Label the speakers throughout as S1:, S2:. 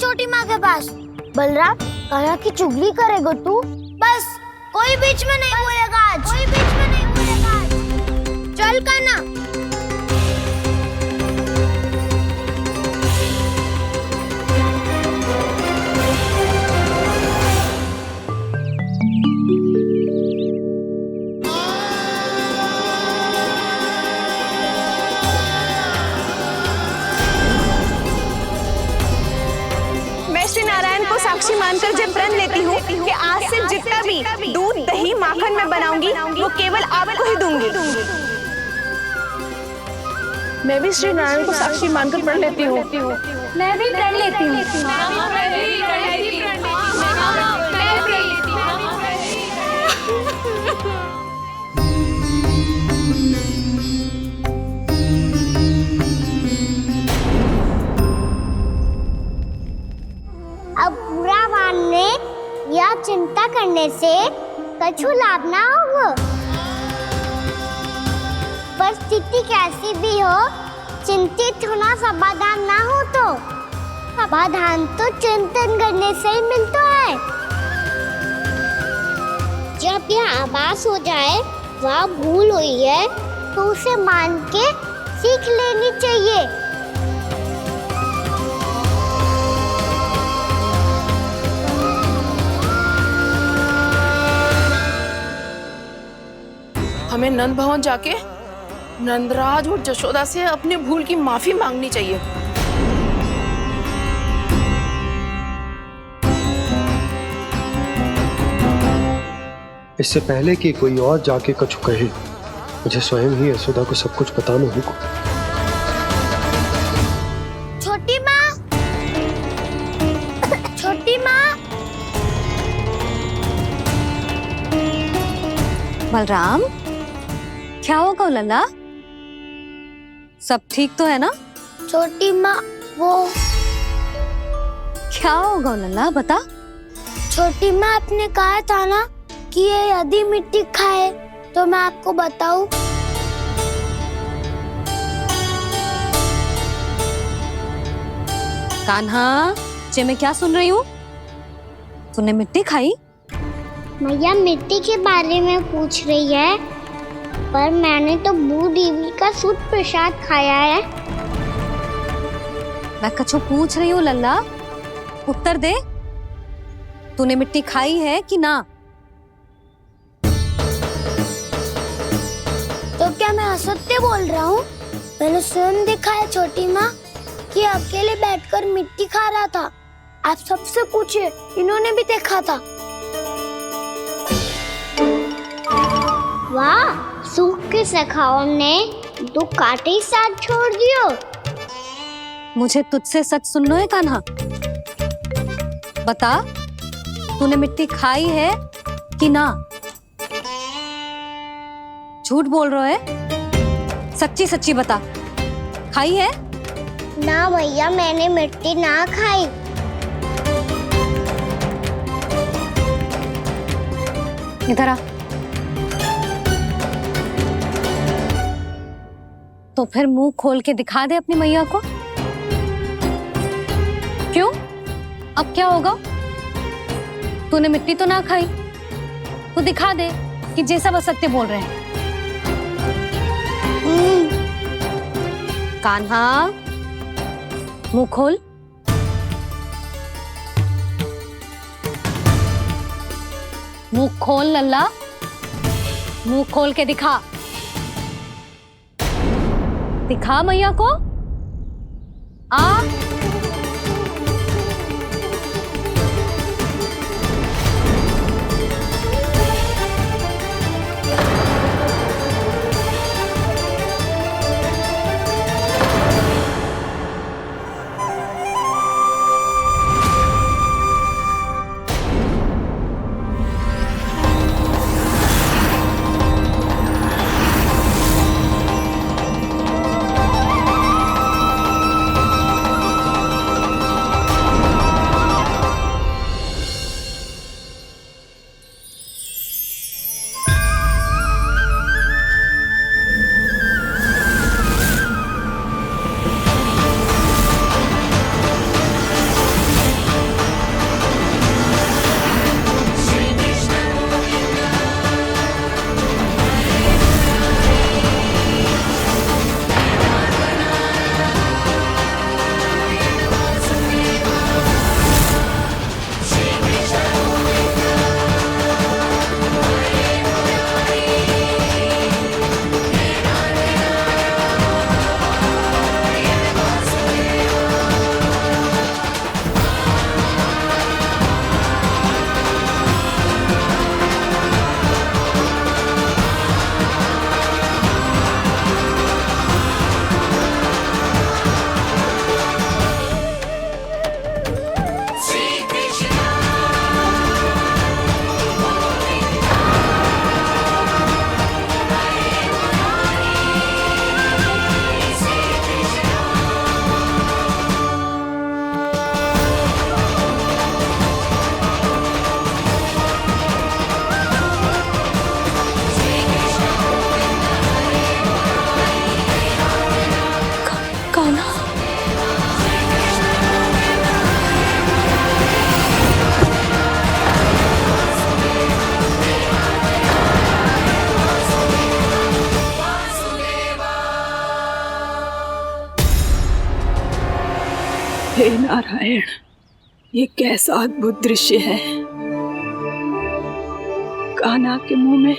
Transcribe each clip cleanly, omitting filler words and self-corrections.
S1: छोटी माँ के पास। बलराम, कान्हा की चुगली करेगा तू? बस, कोई बीच में नहीं बोलेगा आज। कोई बीच में नहीं बोलेगा आज। चल कान्हा।
S2: साक्षी मानकर जब प्रण लेती हूँ कि आज से जितना भी दूध दही माखन मैं बनाऊंगी वो केवल आपको ही दूंगी।
S3: मैं भी श्री नारायण को साक्षी मानकर प्रण लेती हूँ।
S1: मैं भी प्रण लेती हूँ। अब बुरा मानने या चिंता करने से कछु लाभ ना होगा। परिस्थिति कैसी भी हो, चिंतित होना समाधान ना हो तो समाधान तो चिंतन करने से ही मिलता है। जब यह आभास हो जाए वह भूल हुई है तो उसे मान के सीख लेनी चाहिए।
S3: हमें नंद भवन जाके नंदराज और जशोदा से अपनी भूल की माफी मांगनी चाहिए।
S4: इससे पहले कि कोई और जाके कछु कहे, मुझे स्वयं ही यशोदा को सब कुछ बताना होगा।
S1: छोटी माँ, छोटी माँ।
S5: बलराम, क्या होगा लल्ला? सब ठीक तो है ना?
S1: छोटी माँ, वो
S5: क्या होगा लल्ला, बता।
S1: छोटी माँ, आपने कहा था ना कि ये यदि मिट्टी खाए तो मैं आपको बताऊं।
S5: कान्हा, जे मैं क्या सुन रही हूँ? तूने मिट्टी खाई?
S1: मैया मिट्टी के बारे में पूछ रही है, पर मैंने तो भू देवी का शुद्ध प्रसाद खाया है।
S5: मैं कछु पूछ रही हूँ लल्ला, उत्तर दे। तूने मिट्टी खाई है कि ना?
S1: तो क्या मैं असत्य बोल रहा हूँ? मैंने स्वयं देखा है छोटी माँ कि अकेले बैठकर मिट्टी खा रहा था। आप सबसे पूछिए, इन्होंने भी देखा था। वाह, सूख के सखाओं ने दो कांटे ही साथ छोड़ दियो।
S5: मुझे तुझसे सच सुनना है कान्हा। बता, तूने मिट्टी खाई है कि ना? झूठ बोल रहा है, सच्ची सच्ची बता, खाई है?
S1: ना भैया, मैंने मिट्टी ना खाई।
S5: इधर आ। तो फिर मुंह खोल के दिखा दे अपनी मैया को। क्यों? अब क्या होगा? तूने मिट्टी तो ना खाई, तो दिखा दे कि जे सब असत्य बोल रहे हैं। कान्हा, मुंह खोल। मुंह खोल लल्ला, मुंह खोल के दिखा। दिखा मैया को। आ
S6: हे नारायण, ये कैसा अद्भुत दृश्य है। कान्हा के मुंह में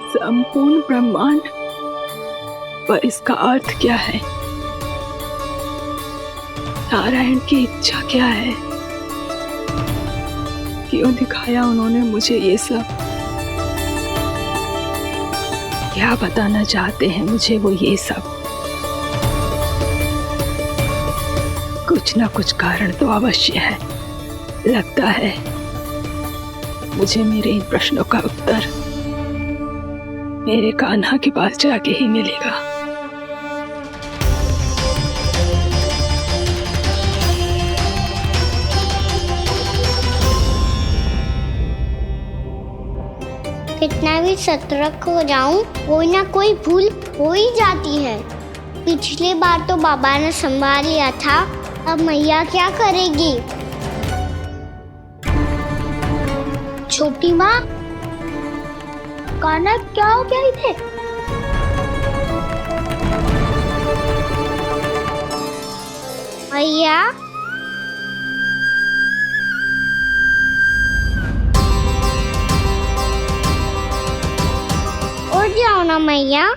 S6: संपूर्ण ब्रह्मांड, पर इसका अर्थ क्या है? नारायण की इच्छा क्या है? क्यों दिखाया उन्होंने मुझे ये सब? क्या बताना चाहते हैं मुझे वो ये सब? कुछ ना कुछ कारण तो अवश्य है। लगता है मुझे मेरे इन प्रश्नों का उत्तर मेरे कान्हा के पास जाके ही मिलेगा।
S1: कितना भी सतर्क हो जाऊं, कोई ना कोई भूल हो ही जाती है। पिछली बार तो बाबा ने संभाल लिया था, अब मैया क्या करेगी? छोटी माँ, कान्हा क्या हो गया इधर? मैया, उठ जाओ ना मैया।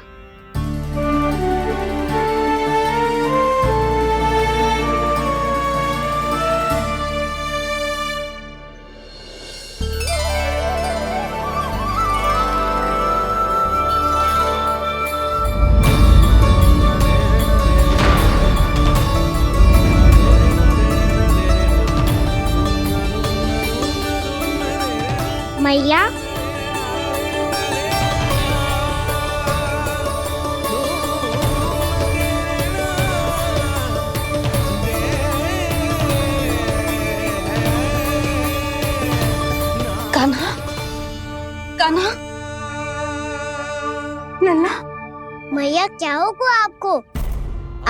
S1: मैया,
S3: कान्हा, कान्हा, लल्ला,
S1: मैया क्या होगा आपको?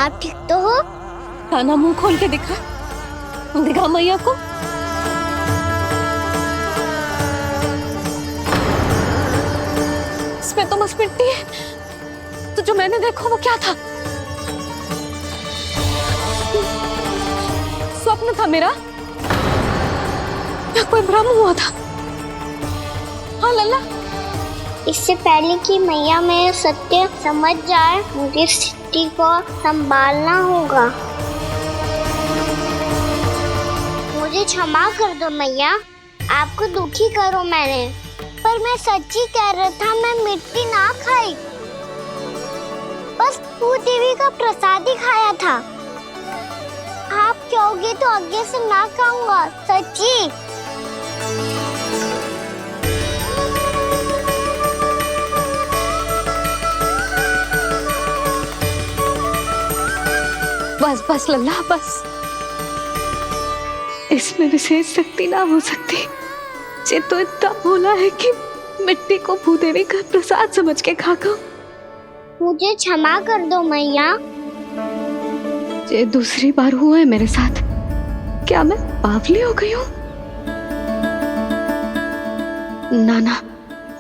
S1: आप ठीक तो हो?
S5: कान्हा मुंह खोल के दिखा, दिखा मैया को। इसमें तो बस मिट्टी है, तो जो मैंने देखा वो क्या था? स्वप्न था मेरा या कोई भ्रम हुआ था? हाँ लल्ला,
S1: इससे पहले कि मैया मेरे सत्य समझ जाए, मुझे स्थिति को संभालना होगा। मुझे क्षमा कर दो मैया, आपको दुखी करो मैंने, पर मैं सच्ची कह रहा था, मैं मिट्टी ना खाई, बस भूदेवी का प्रसाद ही खाया था। आप कहोगे तो आगे से ना खाऊंगा, सच्ची।
S5: बस बस लल्ला बस, इसमें विशेष शक्ति ना हो सकती। ये तो इतना भोला है कि मिट्टी को भूदेवी का प्रसाद समझ के खा गया।
S1: मुझे क्षमा कर दो मैया।
S5: ये दूसरी बार हुआ है मेरे साथ। क्या मैं बावली हो गई हूँ? ना ना,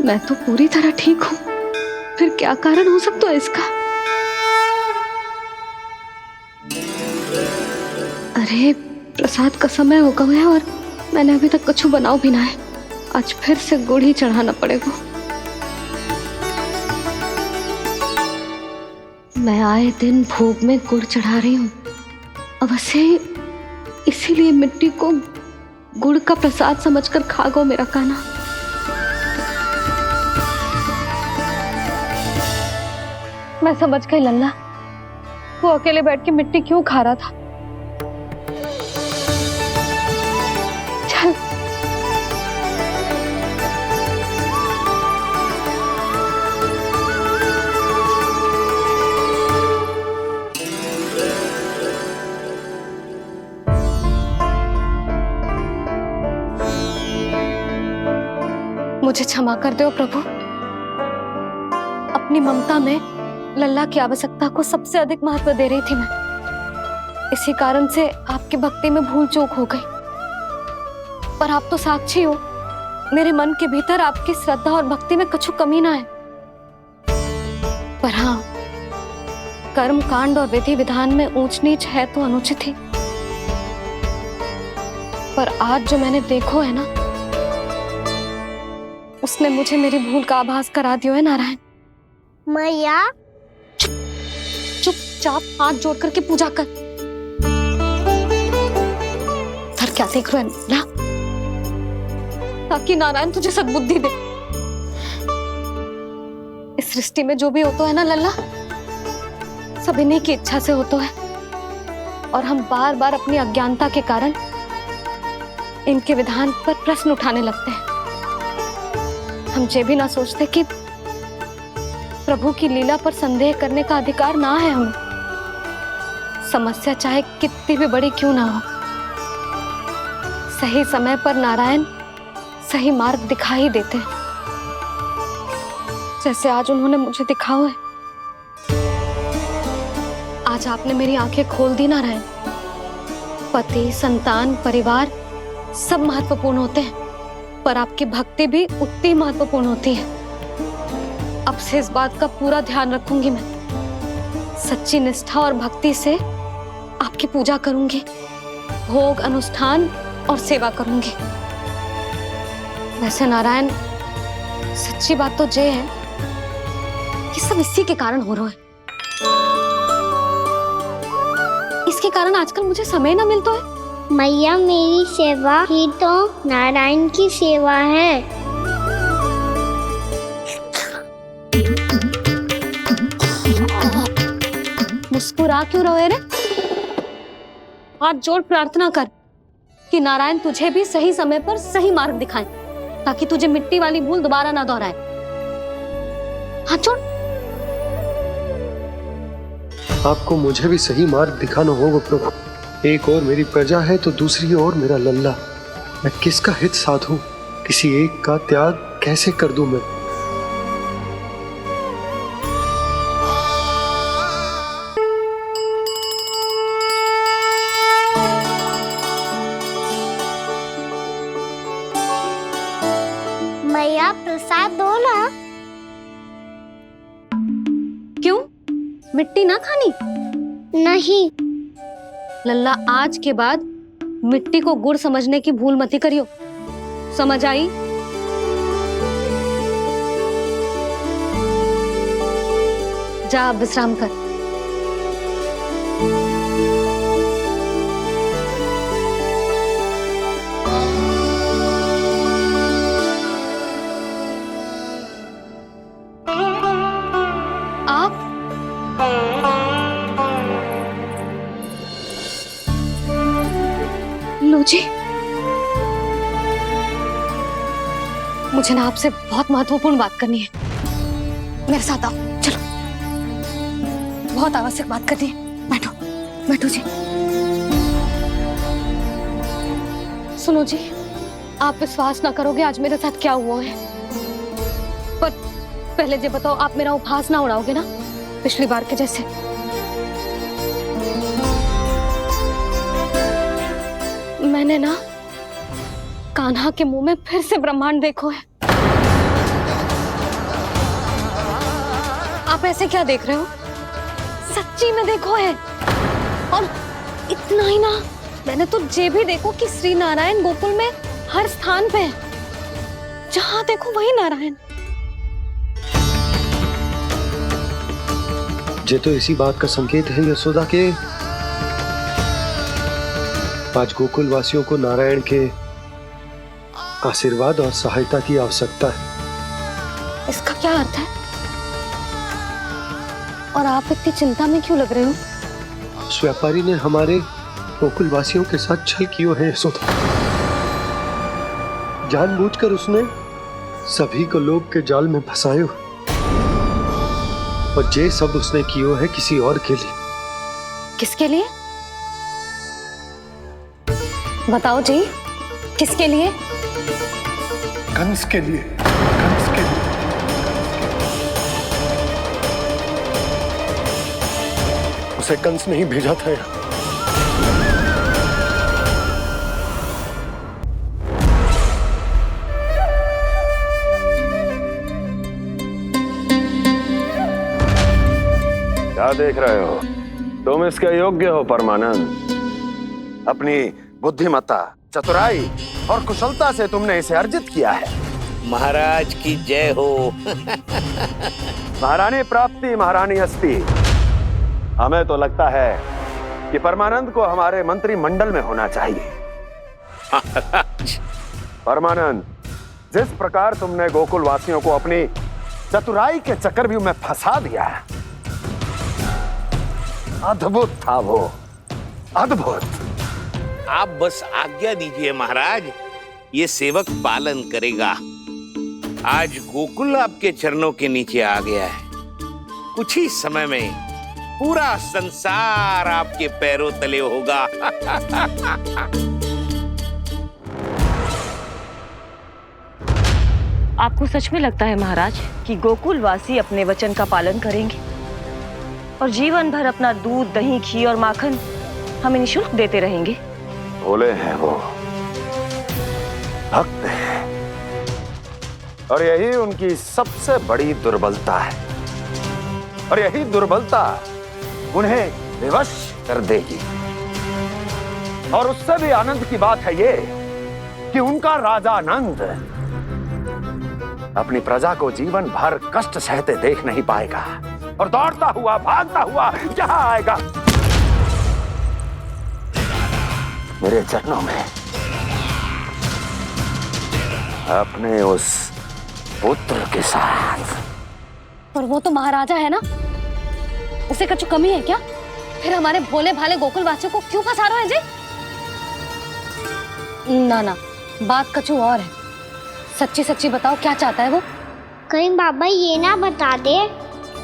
S5: मैं तो पूरी तरह ठीक हूँ। फिर क्या कारण हो सकता है इसका? अरे प्रसाद का समय हो गया है और मैंने अभी तक कुछ बनाओ भी ना है। आज फिर से गुड़ ही चढ़ाना पड़ेगा। मैं आए दिन भोग में गुड़ चढ़ा रही हूँ, अवश्य इसीलिए मिट्टी को गुड़ का प्रसाद समझकर खा गो मेरा कान्हा। मैं समझ गई लल्ला, वो अकेले बैठ के मिट्टी क्यों खा रहा था। चल मुझे क्षमा कर दो प्रभु। अपनी ममता में लल्ला की आवश्यकता को सबसे अधिक महत्व दे रही थी मैं। इसी कारण से आपकी भक्ति में भूल चूक हो गई। पर आप तो साक्षी हो, मेरे मन के भीतर आपकी श्रद्धा और भक्ति में कुछ कमी ना है। पर हाँ, कर्म कांड और विधि विधान में ऊंच नीच है तो अनुचित ही। पर आज जो मैंने देखो है ना, उसने मुझे मेरी भूल का आभास करा दियो है नारायण।
S1: मैया
S5: चुपचाप हाथ जोड़ करके पूजा कर। सर क्या देख रहे हैं ना, ताकि नारायण तुझे सद्बुद्धि दे। इस सृष्टि में जो भी होता है ना लल्ला, सब इन्हीं की इच्छा से होता है, और हम बार बार अपनी अज्ञानता के कारण इनके विधान पर प्रश्न उठाने लगते हैं। हम ये भी ना सोचते कि प्रभु की लीला पर संदेह करने का अधिकार ना है हमें। समस्या चाहे कितनी भी बड़ी क्यों ना हो, सही समय पर नारायण सही मार्ग दिखा ही देते हैं, जैसे आज उन्होंने मुझे दिखाओ है। आज आपने मेरी आंखें खोल दी नारायण। पति, संतान, परिवार सब महत्वपूर्ण होते हैं, पर आपकी भक्ति भी उतनी महत्वपूर्ण होती है। अब से इस बात का पूरा ध्यान रखूंगी मैं। सच्ची निष्ठा और भक्ति से आपकी पूजा करूंगी, भोग, अनुष्ठान और सेवा करूंगी। वैसे नारायण, सच्ची बात तो ये है कि सब इसी के कारण हो रहा है। इसके कारण आजकल मुझे समय ना मिलता है।
S1: मैया, मेरी सेवा ही तो नारायण की सेवा है।
S5: मुस्कुरा क्यों रहे रे? हाथ जोड़ प्रार्थना कर कि नारायण तुझे भी सही समय पर सही मार्ग दिखाएं, ताकि तुझे मिट्टी वाली भूल दोबारा ना दोहराए। हाथ जोड़।
S4: आपको मुझे भी सही मार्ग दिखाना होगा प्रभु। एक और मेरी प्रजा है तो दूसरी ओर मेरा लल्ला। मैं किसका हित साधूं? किसी एक का त्याग कैसे कर दूं मैं?
S1: मैया, प्रसाद दो ना।
S5: क्यों? मिट्टी ना खानी?
S1: नहीं।
S5: लल्ला, आज के बाद मिट्टी को गुड़ समझने की भूल मत करियो। समझ आई? जा विश्राम कर। आप लो जी, मुझे ना आपसे बहुत महत्वपूर्ण बात करनी है। मेरे साथ आओ, चलो। बहुत आवश्यक बात करनी है। बैठो, बैठो जी। सुनो जी, आप विश्वास ना करोगे आज मेरे साथ क्या हुआ है। पर पहले ये बताओ, आप मेरा उपहास ना उड़ाओगे ना, पिछली बार के जैसे? मैंने ना कान्हा के मुंह में फिर से ब्रह्मांड देखो है। आप ऐसे क्या देख रहे हो? सच्ची में देखो है। और इतना ही ना, मैंने तो ये भी देखो कि श्री नारायण गोकुल में हर स्थान पे है। जहां देखो वही नारायण।
S4: ये तो इसी बात का संकेत है यशोदा के आज गोकुल वासियों को नारायण के आशीर्वाद और सहायता की आवश्यकता है।
S5: इसका क्या अर्थ है? और आप इतनी चिंता में क्यों लग रहे हो?
S4: उस व्यापारी ने हमारे गोकुल वासियों के साथ छल कियो है यशोदा। जानबूझकर उसने सभी को लोभ के जाल में फंसायो, और ये सब उसने कियो है किसी और के लिए।
S5: किसके लिए? बताओ जी, किसके लिए?
S4: कंस के लिए। कंस के लिए। उसे कंस नहीं भेजा था यहाँ।
S7: क्या देख रहे हो? तुम इसके योग्य हो परमानंद। अपनी बुद्धिमत्ता, चतुराई और कुशलता से तुमने इसे अर्जित किया है।
S8: महाराज की जय हो।
S7: महारानी प्राप्ति महारानी हस्ती। हमें तो लगता है कि परमानंद को हमारे मंत्रिमंडल में होना चाहिए। परमानंद, जिस प्रकार तुमने गोकुल वासियों को अपनी चतुराई के चक्रव्यूह में फंसा दिया है, अद्भुत था वो, अद्भुत।
S8: आप बस आज्ञा दीजिए महाराज, ये सेवक पालन करेगा। आज गोकुल आपके चरणों के नीचे आ गया है। कुछ ही समय में पूरा संसार आपके पैरों तले होगा।
S9: आपको सच में लगता है महाराज कि गोकुल वासी अपने वचन का पालन करेंगे और जीवन भर अपना दूध, दही, घी और माखन हमें निःशुल्क देते रहेंगे?
S7: भोले हैं वो, भक्त हैं, और यही उनकी सबसे बड़ी दुर्बलता है। और यही दुर्बलता उन्हें विवश कर देगी। और उससे भी आनंद की बात है ये कि उनका राजा नंद अपनी प्रजा को जीवन भर कष्ट सहते देख नहीं पाएगा और दौड़ता हुआ, भागता हुआ यहां आएगा मेरे चरणों में, अपने उस पुत्र के साथ।
S5: पर वो तो महाराजा है ना, उसे कुछ कमी है क्या? फिर हमारे भोले भाले गोकुल वासियों को क्यों फंसा रहे हैं जी? ना ना, बात कछु और है। सच्ची सच्ची बताओ, क्या चाहता है वो?
S1: कहीं बाबा ये ना बता दे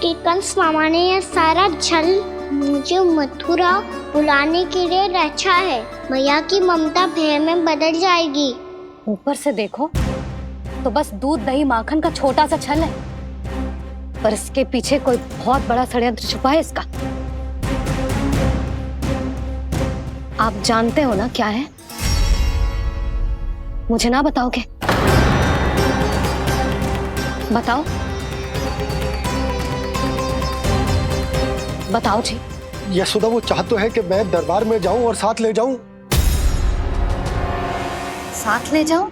S1: कि कंस मामा ने यह सारा छल मुझे मथुरा बुलाने के लिए रचा है। मैया की ममता भय में बदल जाएगी।
S5: ऊपर से देखो तो बस दूध, दही, माखन का छोटा सा छल है, पर इसके पीछे कोई बहुत बड़ा षड्यंत्र छुपा है इसका। आप जानते हो ना क्या है? मुझे ना बताओगे? बताओ बताओ जी।
S4: यशोदा, वो चाह तो है कि मैं दरबार में जाऊं और साथ ले जाऊं।
S5: साथ ले जाऊं?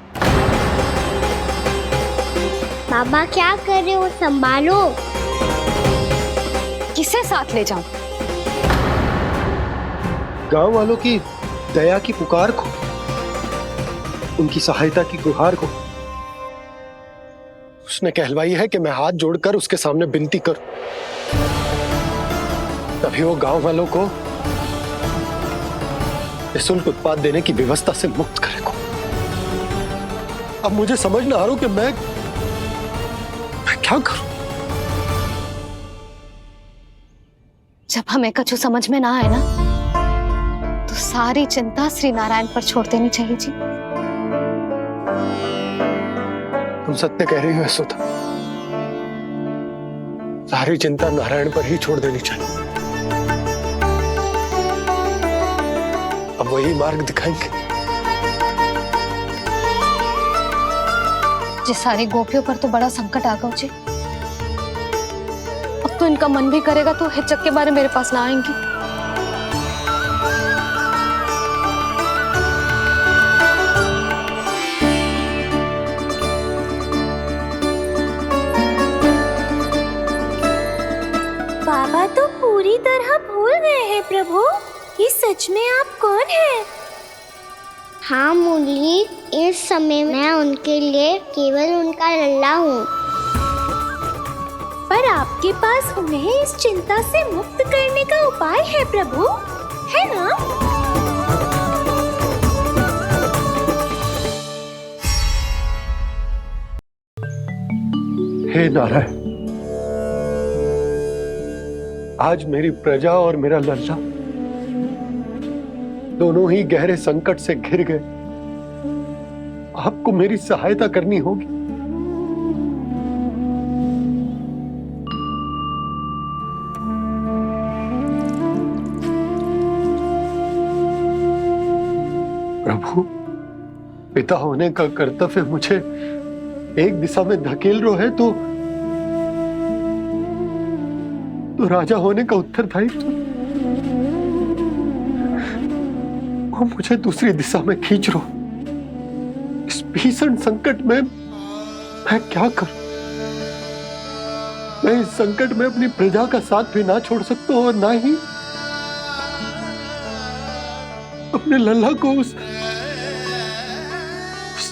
S1: बाबा क्या कर रहे हो, संभालो।
S5: किसे साथ ले जाऊं?
S4: गांव वालों की दया की पुकार को, उनकी सहायता की गुहार को। उसने कहलवाई है कि मैं हाथ जोड़कर उसके सामने विनती करूं, तभी वो गांव वालों को निःशुल्क उत्पाद देने की व्यवस्था से मुक्त करेगा। अब मुझे समझ ना आ रहा कि मैं क्या करूं।
S5: जब हमें कछु समझ में ना आए ना, तो सारी चिंता श्री नारायण पर छोड़ देनी चाहिए जी।
S4: तुम सत्य कह रही हो यशोदा, सारी चिंता नारायण पर ही छोड़ देनी चाहिए। अब वही मार्ग दिखाएंगे।
S5: जी सारी गोपियों पर तो बड़ा संकट आ गया जी। अब तो इनका मन भी करेगा तो हिचक के बारे मेरे पास ना आएंगी।
S1: बाबा तो पूरी तरह भूल गए हैं प्रभु, ये सच में आप कौन हैं? हाँ मुरली, इस समय मैं उनके लिए केवल उनका लल्ला हूँ। पर आपके पास उन्हें इस चिंता से मुक्त करने का उपाय है प्रभु, है ना?
S4: हे नारायण, आज मेरी प्रजा और मेरा लल्ला दोनों ही गहरे संकट से घिर गए। आपको मेरी सहायता करनी होगी। प्रभु, पिता होने का कर्तव्य मुझे एक दिशा में धकेल रहा है तो राजा होने का उत्तरदायित्व वो मुझे दूसरी दिशा में खींच रहे हो। इस भीषण संकट में मैं क्या करूं? मैं इस संकट में अपनी प्रजा का साथ भी ना छोड़ सकता हूं और ना ही अपने लल्ला को उस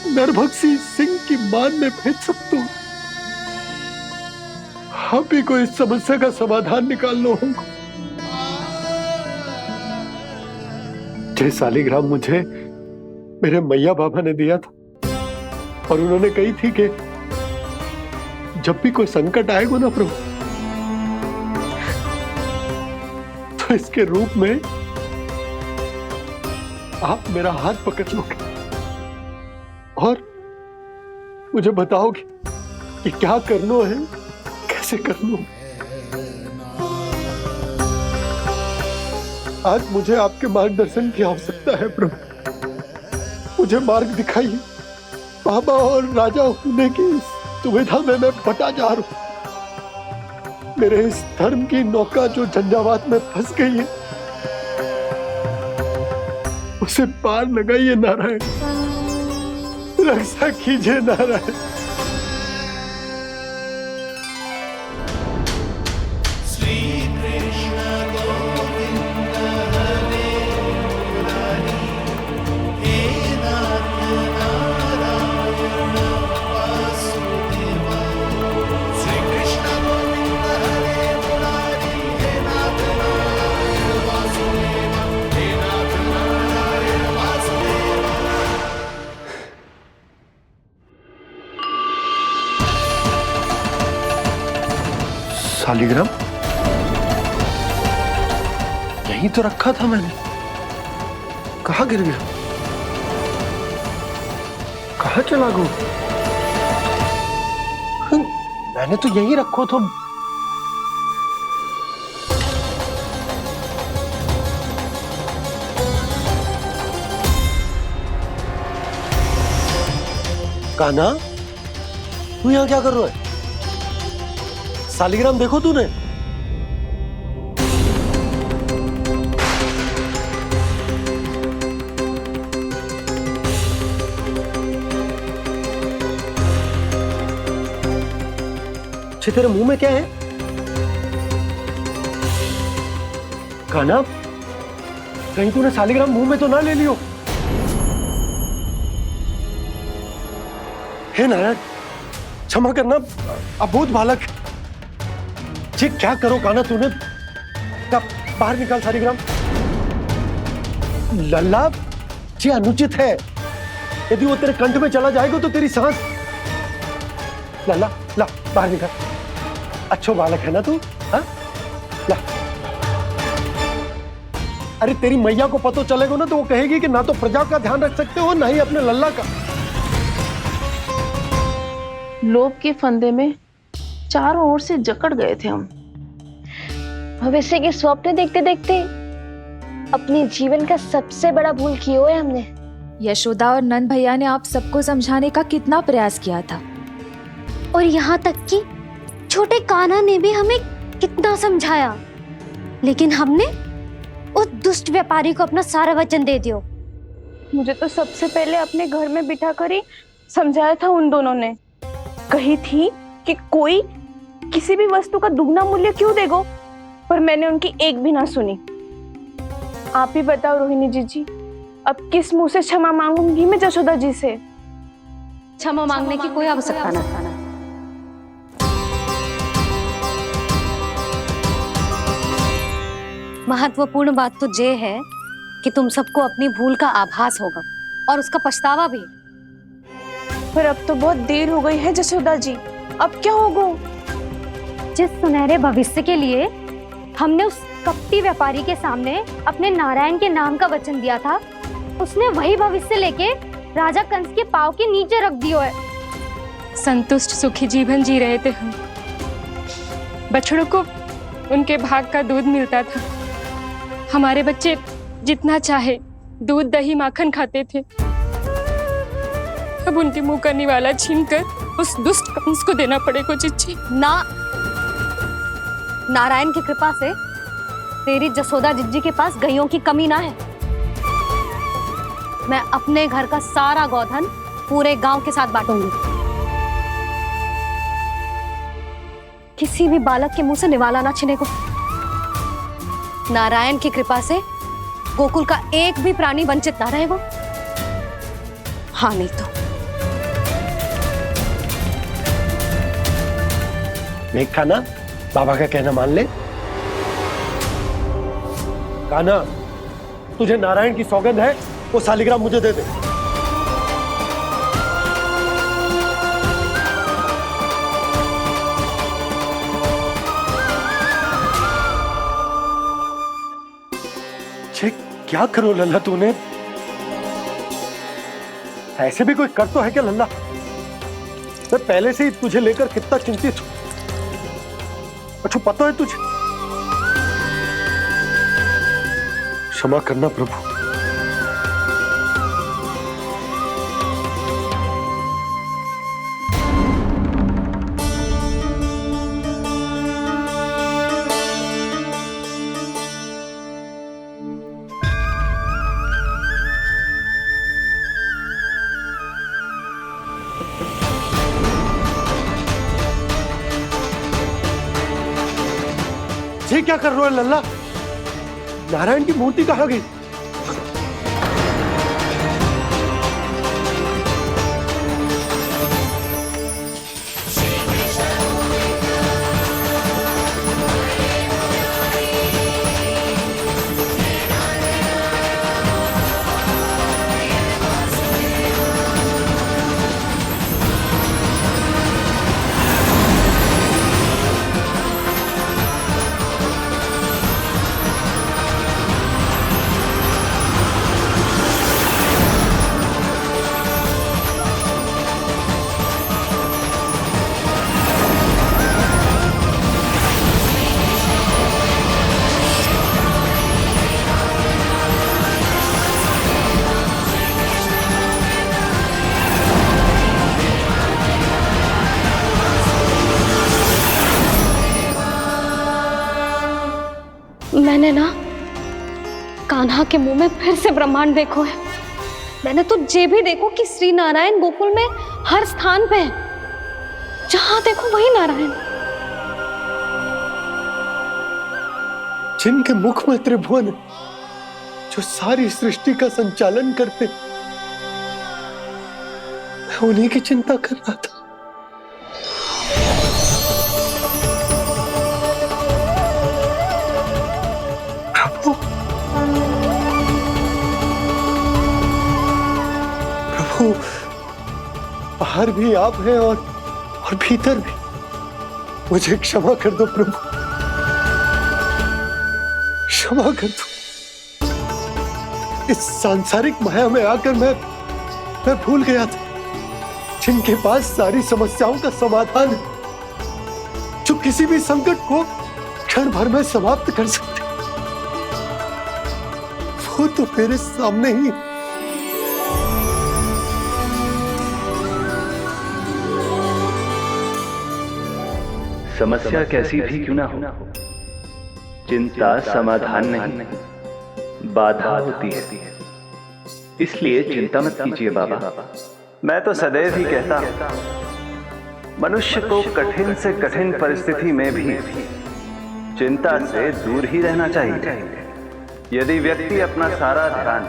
S4: नरभक्षी सिंह की मान में भेज सकता हूं। आप ही को इस समस्या का समाधान निकालना होगा। जय शालिग्राम मुझे मेरे मैया बाबा ने दिया था और उन्होंने कही थी कि जब भी कोई संकट आएगा ना प्रभु, तो इसके रूप में आप मेरा हाथ पकड़ लोगे और मुझे बताओगे कि क्या करना है, कैसे करना है। आज मुझे आपके मार्गदर्शन की आवश्यकता है प्रभु। मुझे मार्ग दिखाइए। बाबा और राजा होने की इस दुविधा में मैं बटा जा रहा हूं। मेरे इस धर्म की नौका जो झंझावात में फंस गई है, उसे पार लगाइए नारायण, रक्षा कीजिए नारायण। शालिग्राम यहीं तो रखा था मैंने, कहाँ गिर गया? कहाँ चला गया? मैंने तो यहीं रखो तो। कान्हा, तू यहाँ क्या कर रहा है? शालिग्राम देखो तूने? अच्छे, तेरे मुंह में क्या है? कान्हा, कहीं तूने शालिग्राम मुंह में तो ना ले लियो? हे नारायण, क्षमा करना, अबोध बालक। जी क्या करो कान्हा तूने? बाहर निकाल शालिग्राम। लल्ला, जी अनुचित है। यदि वो तेरे कंठ में चला जाएगा तो तेरी सांस। लल्ला, ला बाहर निकाल। अच्छो बालक है ना तू? हाँ, ला। अरे तेरी मैया को पता चलेगा ना तो वो कहेगी कि ना तो प्रजा का ध्यान रख सकते हो, ना ही अपने लल्ला का।
S3: लोभ के फंदे में चारों ओर से जकड़ गए थे हम।
S5: भविष्य के स्वप्न देखते देखते अपने जीवन का सबसे बड़ा भूल किया है हमने।
S10: यशोदा और नंद भैया ने आप सबको समझाने का कितना प्रयास किया था,
S1: और यहाँ तक कि छोटे कान्हा ने भी हमें कितना समझाया, लेकिन हमने उस दुष्ट व्यापारी को अपना सारा वचन दे दिया।
S2: मुझे तो सबसे पहले अपने घर में बिठा कर ही समझाया था उन दोनों ने। कही थी कि कोई किसी भी वस्तु का दुगना मूल्य क्यों देगा, पर मैंने उनकी एक भी ना सुनी। आप ही बताओ रोहिणी जी, अब किस मुंह से क्षमा मांगूंगी मैं जशोदा जी से?
S5: क्षमा मांगने की कोई आवश्यकता ना। महत्वपूर्ण बात तो ये है कि तुम सबको अपनी भूल का आभास होगा और उसका पछतावा भी।
S2: पर अब तो बहुत देर हो गई है जशोदा जी, अब क्या होगा?
S1: जिस सुनहरे भविष्य के लिए हमने उस कपटी व्यापारी के सामने अपने नारायण के नाम का वचन दिया था, उसने वही भविष्य लेके राजा कंस के पांव के नीचे रख दिया है।
S11: संतुष्ट सुखी जीवन जी रहे थे हम। बछड़ों को उनके भाग का दूध मिलता था। हमारे बच्चे जितना चाहे दूध दही माखन खाते थे। अब उनके मुंह का निवाला छीनकर उस दुष्ट कंस को देना पड़ेगा चिच्ची।
S5: ना, नारायण की कृपा से तेरी जसोदा जिज्जी के पास गईयों की कमी ना है। मैं अपने घर का सारा गोधन पूरे गांव के साथ बांटूंगी। किसी भी बालक के मुंह से निवाला ना छिने को। नारायण की कृपा से गोकुल का एक भी प्राणी वंचित ना रहेगा। हाँ नहीं तो
S4: मेघ कान्हा, बाबा का कहना मान ले। कान्हा, तुझे नारायण की सौगंध है, वो शालिग्राम मुझे दे दे। क्या करो लल्ला तूने? ऐसे भी कोई कर तो है क्या लल्ला? मैं पहले से ही तुझे लेकर कितना चिंतित हूं। अच्छा पता है तुझे? क्षमा करना प्रभु। ये क्या कर रहे हो लल्ला? नारायण की मूर्ति कहाँ गई?
S5: मैंने ना कान्हा के मुंह में फिर से ब्रह्मांड देखो है। मैंने तो ये भी देखो कि श्री नारायण गोकुल में हर स्थान पे है। जहां देखो वही नारायण।
S4: जिनके मुख में त्रिभुवन है, जो सारी सृष्टि का संचालन करते, मैं उन्हीं की चिंता कर रहा था। प्रभु, बाहर भी आप हैं और भीतर भी। मुझे क्षमा कर दो प्रभु, क्षमा कर दो। इस सांसारिक माया में आकर मैं भूल गया था जिनके पास सारी समस्याओं का समाधान है, जो किसी भी संकट को क्षण भर में समाप्त कर सकते, वो तो मेरे सामने ही।
S12: समस्या कैसी भी क्यों ना हो, चिंता समाधान नहीं, बाधा होती है। इसलिए चिंता मत कीजिए बाबा। मैं तो सदैव ही कहता हूं, मनुष्य को कठिन से कठिन परिस्थिति में भी चिंता से दूर ही रहना चाहिए। यदि व्यक्ति अपना सारा ध्यान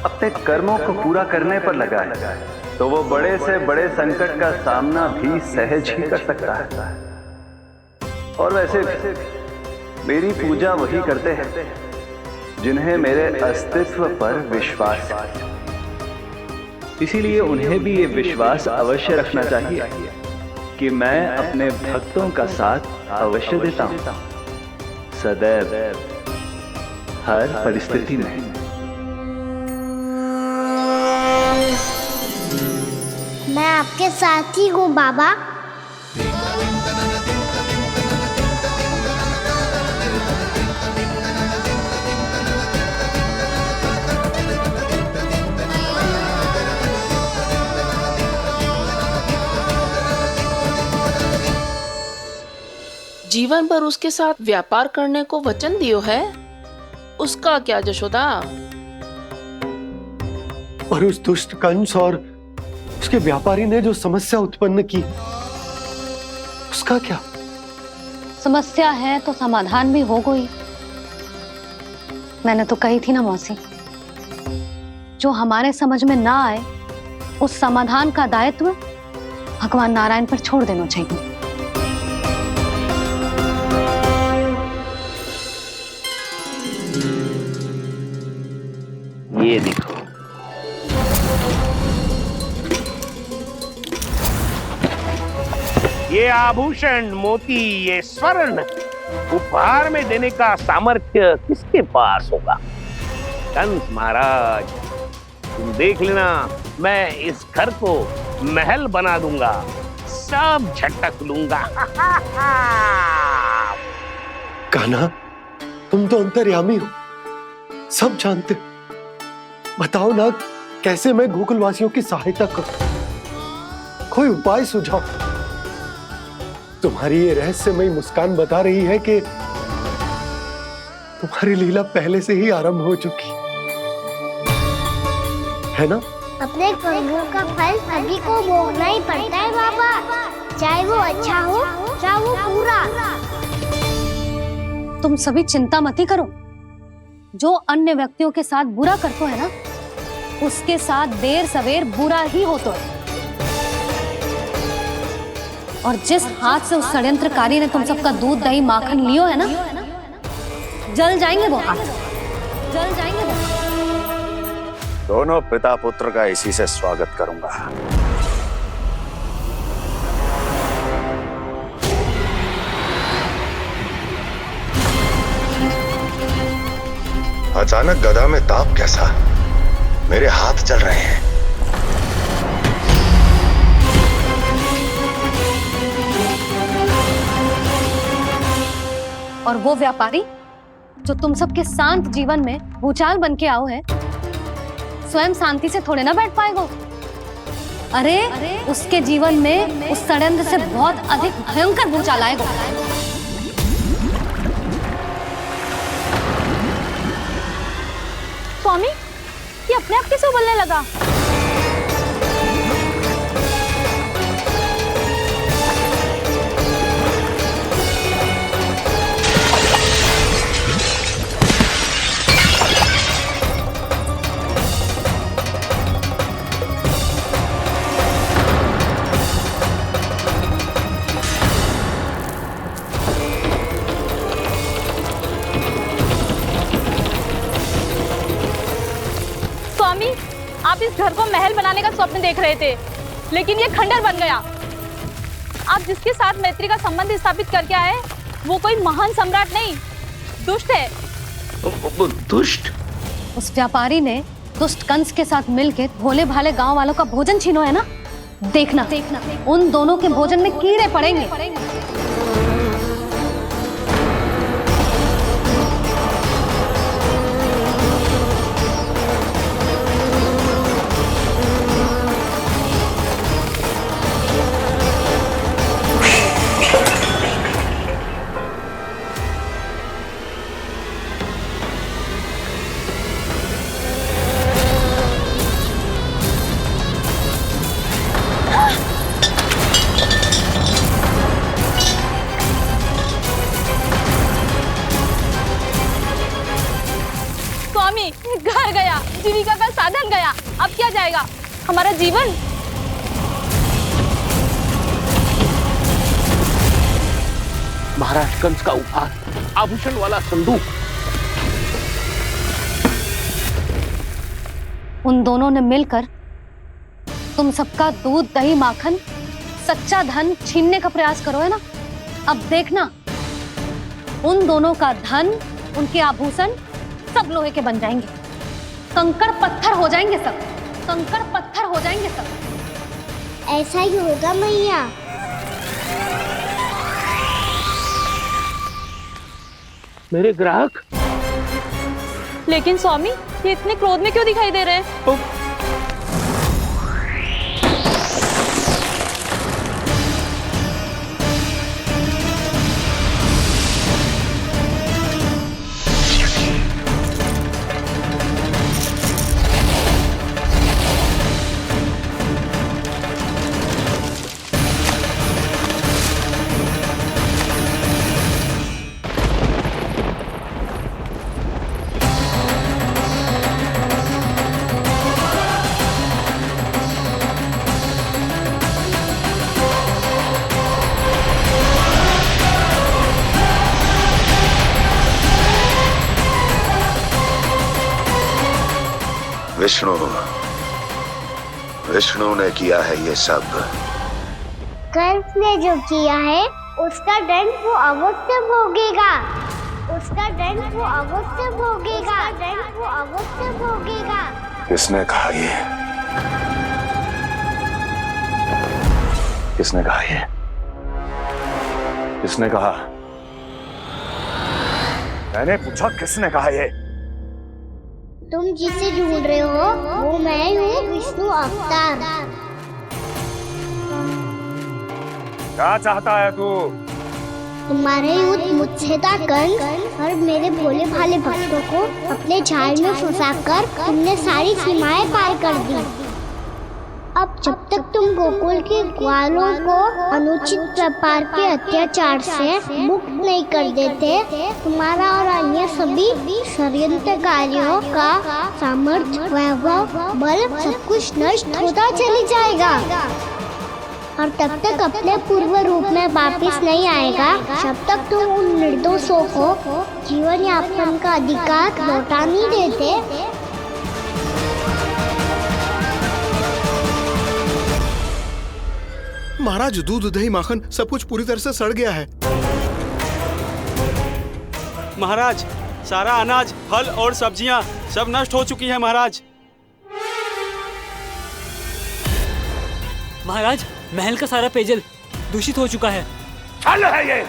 S12: अपने कर्मों को पूरा करने पर लगाए, तो वो बड़े से बड़े संकट का सामना भी सहज ही कर सकता है। और वैसे भी मेरी पूजा वही करते हैं जिन्हें मेरे अस्तित्व पर विश्वास है। इसीलिए उन्हें भी ये विश्वास अवश्य रखना चाहिए कि मैं अपने भक्तों का साथ अवश्य देता हूं, सदैव, हर परिस्थिति में।
S1: मैं आपके साथ ही हूँ बाबा।
S3: जीवन भर उसके साथ व्यापार करने को वचन दियो है, उसका क्या जशोदा?
S4: और उस दुष्ट कंस और उसके व्यापारी ने जो समस्या उत्पन्न की, उसका क्या?
S5: समस्या है तो समाधान भी होगा ही। मैंने तो कही थी ना मौसी, जो हमारे समझ में ना आए उस समाधान का दायित्व भगवान नारायण पर छोड़ देना चाहिए।
S8: ये देखो, ये आभूषण, मोती, ये स्वर्ण उपहार में देने का सामर्थ्य किसके पास होगा? कंस महाराज, तुम देख लेना, मैं इस घर को महल बना दूंगा, सब झटक लूंगा।
S4: कान्हा, तुम तो अंतर्यामी हो, सब जानते हो। बताओ ना, कैसे मैं गोकुलवासियों की सहायता करूं? कोई उपाय सुझाओ। तुम्हारी ये रहस्यमयी मुस्कान बता रही है कि तुम्हारी लीला पहले से ही आरंभ हो चुकी है ना?
S1: अपने कर्मों का फल सभी को भोगना ही पड़ता है बाबा, चाहे वो अच्छा हो चाहे वो बुरा।
S5: तुम सभी चिंता मत ही करो। जो अन्य व्यक्तियों के साथ बुरा करते है ना, उसके साथ देर सवेर बुरा ही होता है। और जिस हाथ से उस षड्यंत्रकारी ने तुम सबका दूध दही माखन लियो है ना, जल जाएंगे वो हाथ, जल जाएंगे वो हाथ।
S7: दोनों पिता पुत्र का इसी से स्वागत करूंगा।
S13: अचानक गदा में ताप कैसा? मेरे हाथ चल रहे हैं।
S5: और वो व्यापारी जो तुम सबके शांत जीवन में भूचाल बन के आओ है, स्वयं शांति से थोड़े ना बैठ पाएगा। अरे उसके जीवन में उस षड्यंत्र से बहुत अधिक भयंकर भूचाल आएगा।
S2: स्वामी, ये अपने आप कैसे उबलने लगा? स्वामी, आप इस घर को महल बनाने का स्वप्न देख रहे थे, लेकिन ये खंडर बन गया। आप जिसके साथ मैत्री का संबंध स्थापित करके आए, वो कोई महान सम्राट नहीं, दुष्ट है।
S8: दुष्ट?
S5: उस व्यापारी ने दुष्ट कंस के साथ मिलकर भोले भाले गांव वालों का भोजन छीनो है ना, देखना उन दोनों के भोजन में कीड़े पड़ेंगे।
S2: घर गया, जीविका का साधन गया, अब क्या जाएगा हमारा जीवन?
S8: महाराज कंस का उपहार, आभूषण वाला संदूक।
S5: उन दोनों ने मिलकर तुम सबका दूध दही माखन सच्चा धन छीनने का प्रयास करो है ना। अब देखना, उन दोनों का धन, उनके आभूषण सब लोहे के बन जाएंगे, कंकड़ पत्थर हो जाएंगे सब, कंकड़ पत्थर हो जाएंगे सब।
S1: ऐसा ही होगा मैया।
S8: मेरे ग्राहक?
S2: लेकिन स्वामी, ये इतने क्रोध में क्यों दिखाई दे रहे हैं?
S13: विष्णु ने किया है ये सब।
S1: कंस ने जो किया है उसका दंड वो अवश्य भोगेगा। उसका दंड वो अवश्य भोगेगा। दंड वो अवश्य भोगेगा।
S13: किसने कहा ये? किसने कहा ये? किसने कहा? मैंने पूछा किसने कहा ये?
S1: तुम जिसे ढूंढ रहे हो वो मैं हूँ, विष्णु अवतार।
S13: क्या चाहता है तू?
S1: तुम्हारे युद्ध मुझसे था कंस, और मेरे भोले भाले भक्तों को अपने जाल में फंसाकर तुमने सारी सीमाएं पार कर दी। अब जब तक तुम गोकुल के ग्वालों को अनुचित प्रकार के अत्याचार से मुक्त नहीं कर देते, तुम्हारा और अन्य सभी षड्यंत्रकारियों का सामर्थ्य, वैभव, बल सब कुछ नष्ट होता चली जाएगा। और तब तक अपने पूर्व रूप में वापस नहीं आएगा जब तक तुम उन निर्दोषों को जीवन यापन का अधिकार लौटा नहीं देते।
S4: महाराज, दूध, दही, माखन सब कुछ पूरी तरह से सड़ गया है।
S14: महाराज, सारा अनाज, फल और सब्जियां सब नष्ट हो चुकी है महाराज।
S15: महाराज, महल का सारा पेयजल दूषित हो चुका है।
S7: छल है ये।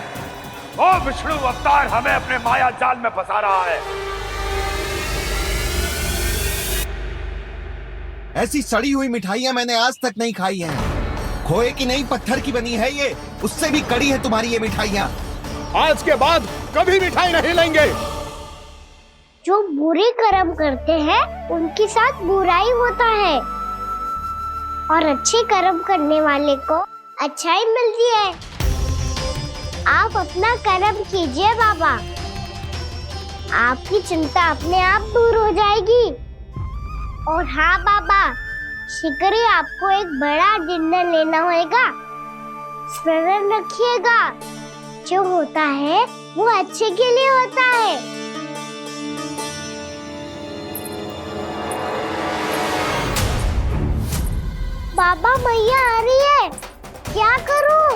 S7: ओ विष्णु अवतार हमें अपने माया जाल में फंसा रहा है।
S16: ऐसी सड़ी हुई मिठाइयां मैंने आज तक नहीं खाई हैं। खोए की नहीं, पत्थर की बनी है ये, उससे भी कड़ी है तुम्हारी ये मिठाइयां।
S4: आज के बाद कभी मिठाई नहीं लेंगे।
S1: जो बुरे कर्म करते हैं उनके साथ बुराई होता है, और अच्छे कर्म करने वाले को अच्छाई मिलती है। आप अपना कर्म कीजिए बाबा, आपकी चिंता अपने आप दूर हो जाएगी। और हाँ बाबा, शीघ्र ही आपको एक बड़ा डिनर लेना होगा। स्मरण रखिएगा, जो होता है वो अच्छे के लिए होता है। बाबा, मैया आ रही है, क्या करूं?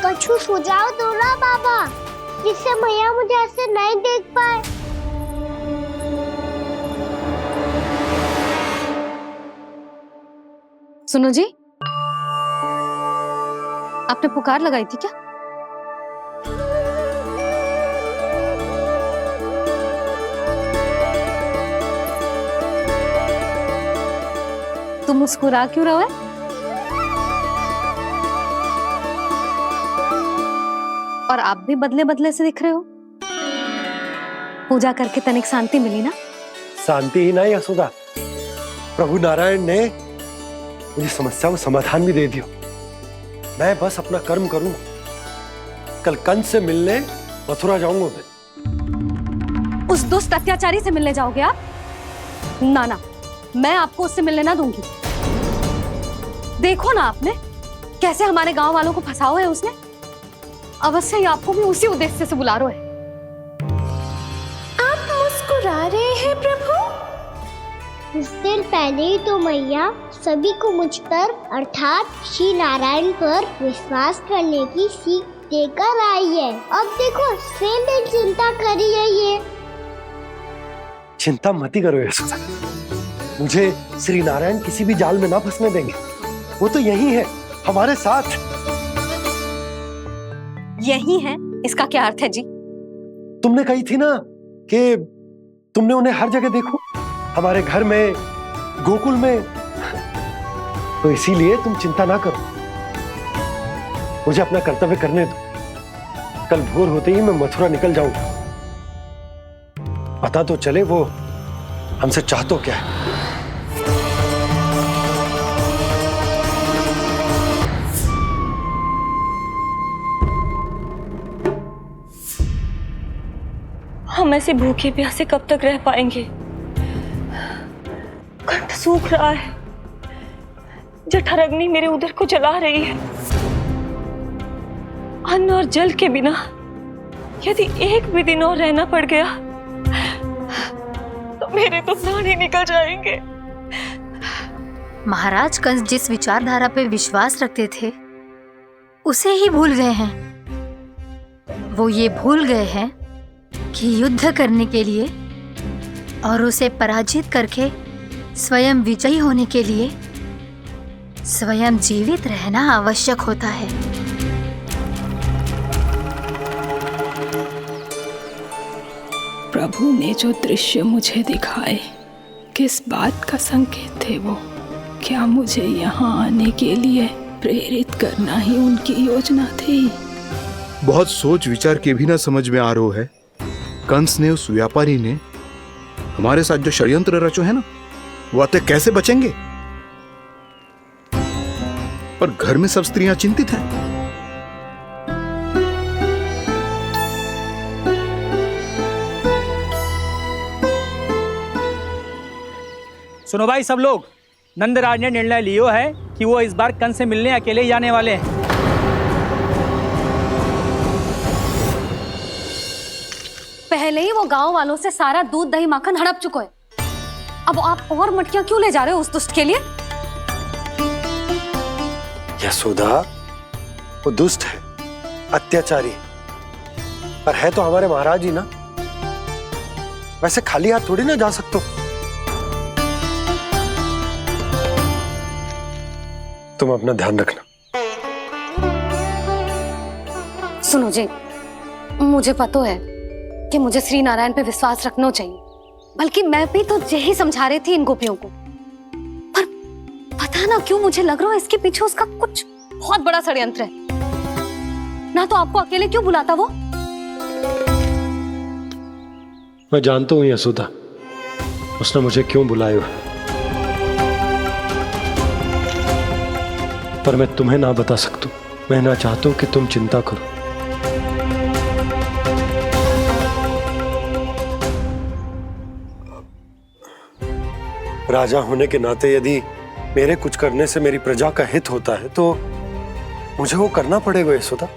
S1: कछु सुझाव दो ना बाबा, जिससे मैया मुझे ऐसे नहीं देख पाए।
S5: सुनो जी, आपने पुकार लगाई थी क्या? तुम मुस्कुरा क्यों रहे हो? और आप भी बदले बदले से दिख रहे हो। पूजा करके तनिक शांति मिली ना?
S4: शांति ही नहीं यशोदा, प्रभु नारायण ने मुझे समस्या को समाधान भी दे दिया। मैं बस अपना कर्म करूं। कल कंस से मिलने मथुरा जाऊंगा मैं।
S5: उस दुष्ट अत्याचारी से मिलने जाओगे आप? ना ना, मैं आपको उससे मिलने ना दूंगी। देखो ना आपने कैसे हमारे गांव वालों को फंसाओ है उसने। अवश्य ही आपको भी उसी उद्देश्य से बुला रहा है।
S1: आप मुस्कुरा रहे हैं प्रभु? कुछ देर पहले ही तो मैया सभी को मुझ पर अर्थात श्री नारायण पर विश्वास करने की सीख देकर आई है। अब देखो स्वयं भी चिंता करी है ये।
S4: चिंता मत करो यशोदा, मुझे श्री नारायण किसी भी जाल में ना फंसने देंगे। वो तो यही है हमारे साथ।
S5: यही है, इसका क्या अर्थ है जी?
S4: तुमने कही थी ना कि तुमने उन्हें हर जगह देखो, हमारे घर में, गोकुल में। तो इसीलिए तुम चिंता ना करो, मुझे अपना कर्तव्य करने दो। कल भोर होते ही मैं मथुरा निकल जाऊंगा। पता तो चले वो हमसे चाहतो क्या है।
S9: हम ऐसे भूखे प्यासे कब तक रह पाएंगे? कंठ सूख रहा है, जठराग्नि मेरे उदर को जला रही है। अन्न और जल के बिना यदि एक भी दिन और रहना पड़ गया तो मेरे तो प्राण ही निकल जाएंगे।
S17: महाराज कंस जिस विचारधारा पे विश्वास रखते थे उसे ही भूल गए हैं। वो ये भूल गए हैं कि युद्ध करने के लिए और उसे पराजित करके स्वयं विजयी होने के लिए स्वयं जीवित रहना आवश्यक होता है।
S6: प्रभु ने जो दृश्य मुझे दिखाए किस बात का संकेत थे वो? क्या मुझे यहाँ आने के लिए प्रेरित करना ही उनकी योजना थी?
S4: बहुत सोच विचार के भी ना समझ में आ रहा है। कंस ने, उस व्यापारी ने हमारे साथ जो षड्यंत्र रचो है ना, वो आते कैसे बचेंगे? पर घर में सब स्त्रियां चिंतित हैं।
S15: सुनो भाई सब लोग, नंदराज ने निर्णय लियो है कि वो इस बार कंस से मिलने अकेले जाने वाले हैं।
S5: पहले ही वो गांव वालों से सारा दूध दही माखन हड़प चुका है। अब आप और मटकियां क्यों ले जा रहे हो उस दुष्ट के लिए?
S18: यशोदा, वो दुष्ट है, अत्याचारी, पर है तो हमारे महाराज ही ना। वैसे खाली हाथ थोड़ी ना जा सकते हो। तुम अपना ध्यान रखना।
S5: सुनो जी, मुझे पता है कि मुझे श्री नारायण पे विश्वास रखना चाहिए, बल्कि मैं भी तो यही समझा रही थी इन गोपियों को। पर पता ना क्यों मुझे लग रहा है इसके पीछे उसका कुछ बहुत बड़ा षड्यंत्र है। ना तो आपको अकेले क्यों बुलाता वो?
S18: मैं जानता हूं यशोदा, उसने मुझे क्यों बुलाया है, पर मैं तुम्हें ना बता सकता। मैं ना चाहता हूं कि तुम चिंता करो। राजा होने के नाते यदि मेरे कुछ करने से मेरी प्रजा का हित होता है तो मुझे वो करना पड़ेगा यशोदा,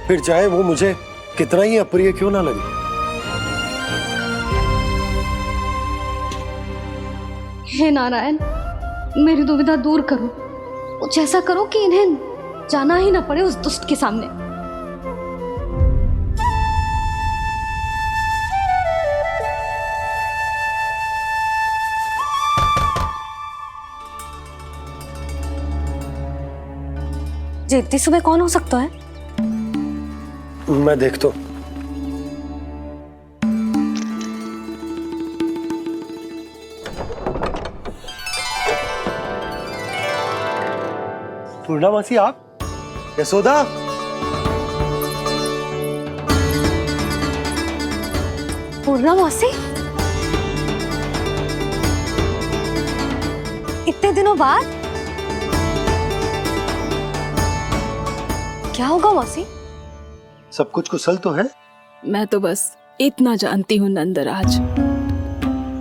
S18: फिर चाहे वो मुझे कितना ही अप्रिय क्यों ना लगे।
S5: हे नारायण, मेरी दुविधा दूर करो। कुछ ऐसा करो कि इन्हें जाना ही ना पड़े उस दुष्ट के सामने। जी इतनी सुबह कौन हो सकता है?
S18: मैं देखता हूं। पूर्णामासी, आप? यशोदा,
S5: पूर्णामासी, इतने दिनों बाद? क्या होगा मौसी?
S18: सब कुछ कुशल तो है?
S6: मैं तो बस इतना जानती हूँ नंदराज,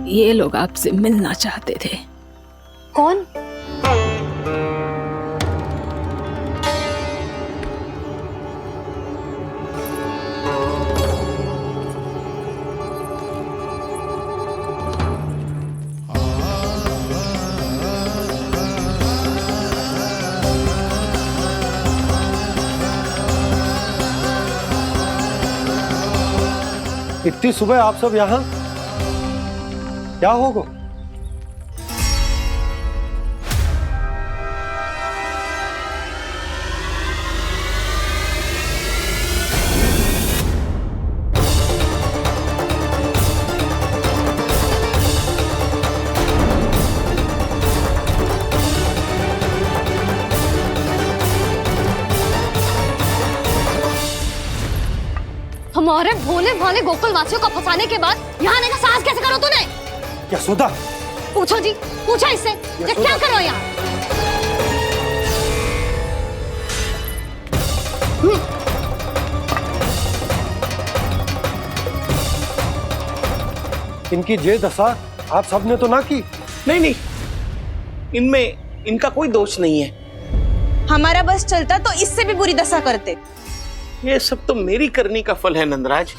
S6: ये लोग आपसे मिलना चाहते थे।
S5: कौन?
S18: इतनी सुबह आप सब यहाँ? क्या होगा?
S5: हमारे भोले भाले गोकुल वासियों को फंसाने के बाद यहाँ आने का साहस कैसे करो तूने?
S18: यशोदा,
S5: पूछो जी, पूछो इससे, ये क्या करो यहाँ?
S18: इनकी ये दशा आप सबने तो ना की?
S3: नहीं नहीं, इनमें इनका कोई दोष नहीं है।
S2: हमारा बस चलता तो इससे भी बुरी दशा करते।
S8: ये सब तो मेरी करनी का फल है नंदराज।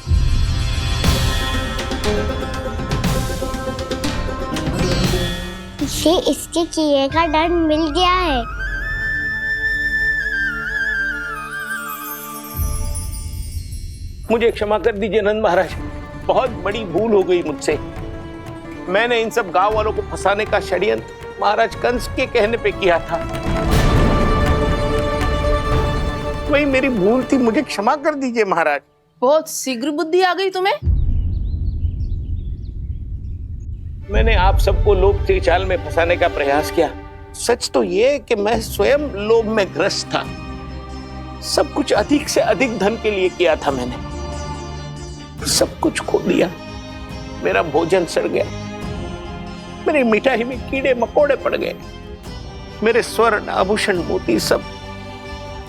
S1: इसे इसके किए का दंड मिल गया है।
S8: मुझे क्षमा कर दीजिए नंद महाराज, बहुत बड़ी भूल हो गई मुझसे। मैंने इन सब गांव वालों को फंसाने का षड्यंत्र महाराज कंस के कहने पे किया था। वही मेरी भूल थी, मुझे क्षमा कर दीजिए महाराज।
S3: बहुत शीघ्र बुद्धि आ गई तुम्हें।
S8: मैंने आप सबको लोभ के चाल में फंसाने का प्रयास किया। सच तो ये कि मैं स्वयं लोभ में ग्रस्त था। सब कुछ अधिक से अधिक धन के लिए किया था मैंने। सब कुछ खो दिया। मेरा भोजन सड़ गया, मेरी मिठाई में कीड़े मकोड़े पड़ गए, मेरे स्वर्ण आभूषण मोती सब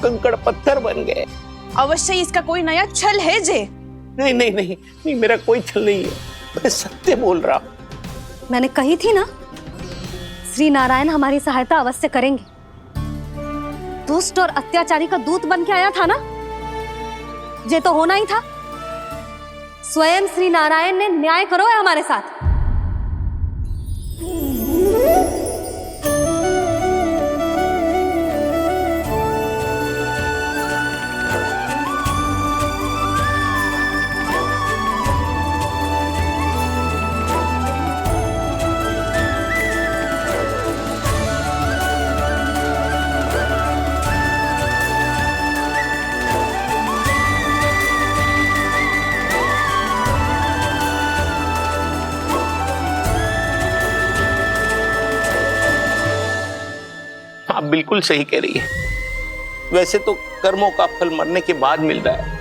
S8: कंकड़ पत्थर बन गए।
S2: अवश्य इसका कोई नया छल है जे।
S8: नहीं नहीं नहीं नहीं, मेरा कोई छल नहीं है, मैं सत्य बोल रहा हूं।
S5: मैंने कही थी ना, श्री नारायण हमारी सहायता अवश्य करेंगे। दुष्ट और अत्याचारी का दूत बन के आया था ना, ये तो होना ही था। स्वयं श्री नारायण ने न्याय करो है हमारे साथ।
S8: आप बिल्कुल सही कह रही है। वैसे तो कर्मों का फल मरने के बाद मिल रहा है,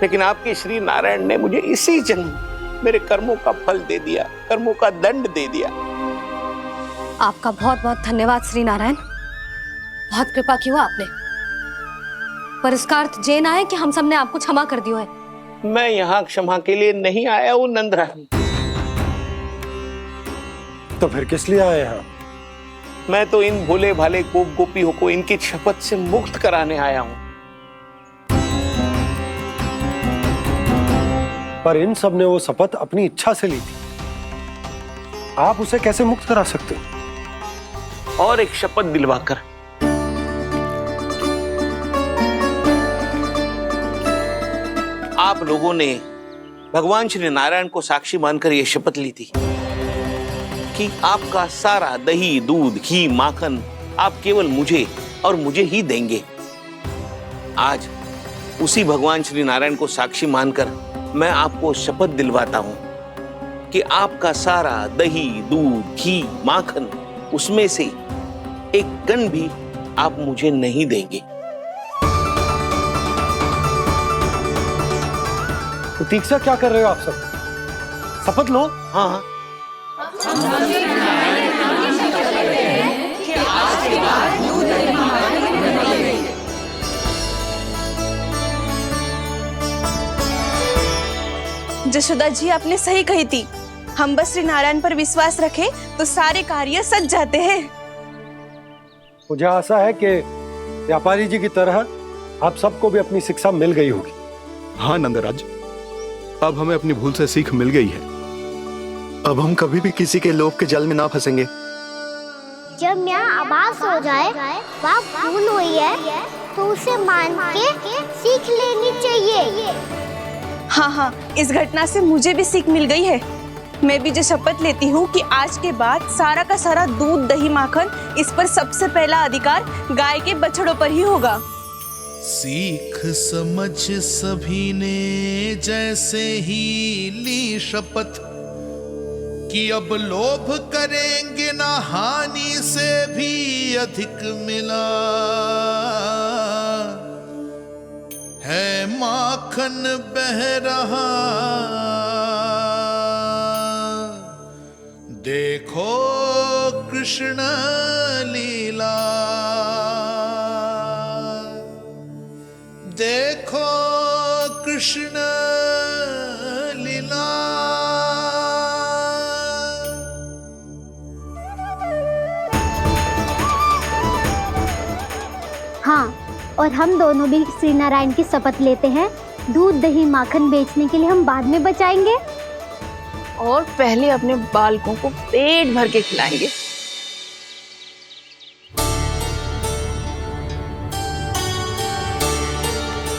S8: लेकिन आपके श्री नारायण ने मुझे इसी जन्म मेरे कर्मों का फल दे दिया, कर्मों का दंड दे दिया।
S5: आपका बहुत बहुत धन्यवाद श्री नारायण, बहुत कृपा की हो आपने। पर इसका अर्थ ये ना है कि हम सबने आपको क्षमा कर दियो है।
S8: मैं यहाँ क्षमा के लिए नहीं आया हूँ नंदरानी।
S18: तो फिर किस लिए आए हैं?
S8: मैं तो इन भोले भाले गोप गोपियों को इनकी शपथ से मुक्त कराने आया हूं।
S18: पर इन सब ने वो शपथ अपनी इच्छा से ली थी, आप उसे कैसे मुक्त करा सकते?
S8: और एक शपथ दिलवाकर। आप लोगों ने भगवान श्री नारायण को साक्षी मानकर यह शपथ ली थी कि आपका सारा दही, दूध, घी, माखन आप केवल मुझे और मुझे ही देंगे। आज उसी भगवान श्री नारायण को साक्षी मानकर मैं आपको शपथ दिलवाता हूं कि आपका सारा दही, दूध, घी, माखन उसमें से एक कण भी आप मुझे नहीं देंगे।
S18: प्रतीक्षा क्या कर रहे हो आप सब? शपथ लो।
S8: हाँ
S2: जशोदा जी, आपने सही कही थी। हम बस श्री नारायण पर विश्वास रखें तो सारे कार्य सज जाते हैं।
S18: मुझे आशा है कि व्यापारी जी की तरह आप सबको भी अपनी शिक्षा मिल गई होगी।
S4: हाँ नंदराज, अब हमें अपनी भूल से सीख मिल गई है। अब हम कभी भी किसी के लोभ के जल में ना फंसेंगे।
S1: जब यहाँ आभास हो जाए वहाँ भूल हुई है तो उसे मान के सीख लेनी चाहिए।
S2: हाँ हाँ, इस घटना से मुझे भी सीख मिल गई है। मैं भी जो शपथ लेती हूँ कि आज के बाद सारा का सारा दूध, दही, माखन इस पर सबसे पहला अधिकार गाय के बछड़ों पर ही होगा।
S19: सीख समझ सभी ने जैसे ही ली शपथ कि अब लोभ करेंगे ना हानि से भी अधिक मिला है, माखन बह रहा देखो कृष्ण लीला, देखो कृष्ण लीला।
S1: हाँ, और हम दोनों भी श्री नारायण की शपथ लेते हैं, दूध दही माखन बेचने के लिए हम बाद में बचाएंगे
S3: और पहले अपने बालकों को पेट भर के खिलाएंगे।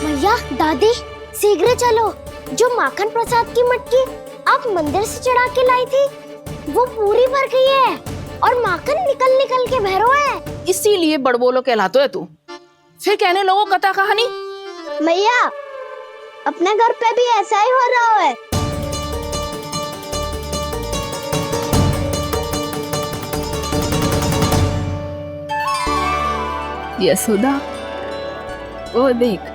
S1: मैया, दादी, शीघ्र चलो। जो माखन प्रसाद की मटकी आप मंदिर से चढ़ा के लाई थी, वो पूरी भर गई है और माखन निकल निकल के भरो है।
S3: इसीलिए बड़बोलो कहलाते है तू। फिर कहने लगो कथा कहानी।
S1: मैया, अपने घर पे भी ऐसा ही हो रहा है।
S6: यशोदा, वो देख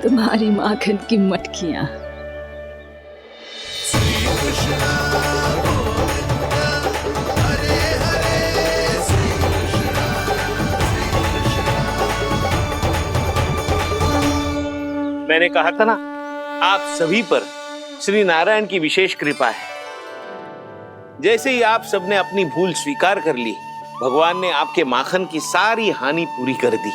S6: तुम्हारी माखन की मटकियां।
S8: मैंने कहा था ना, आप सभी पर श्री नारायण की विशेष कृपा है। जैसे ही आप सबने अपनी भूल स्वीकार कर ली, भगवान ने आपके माखन की सारी हानि पूरी कर दी।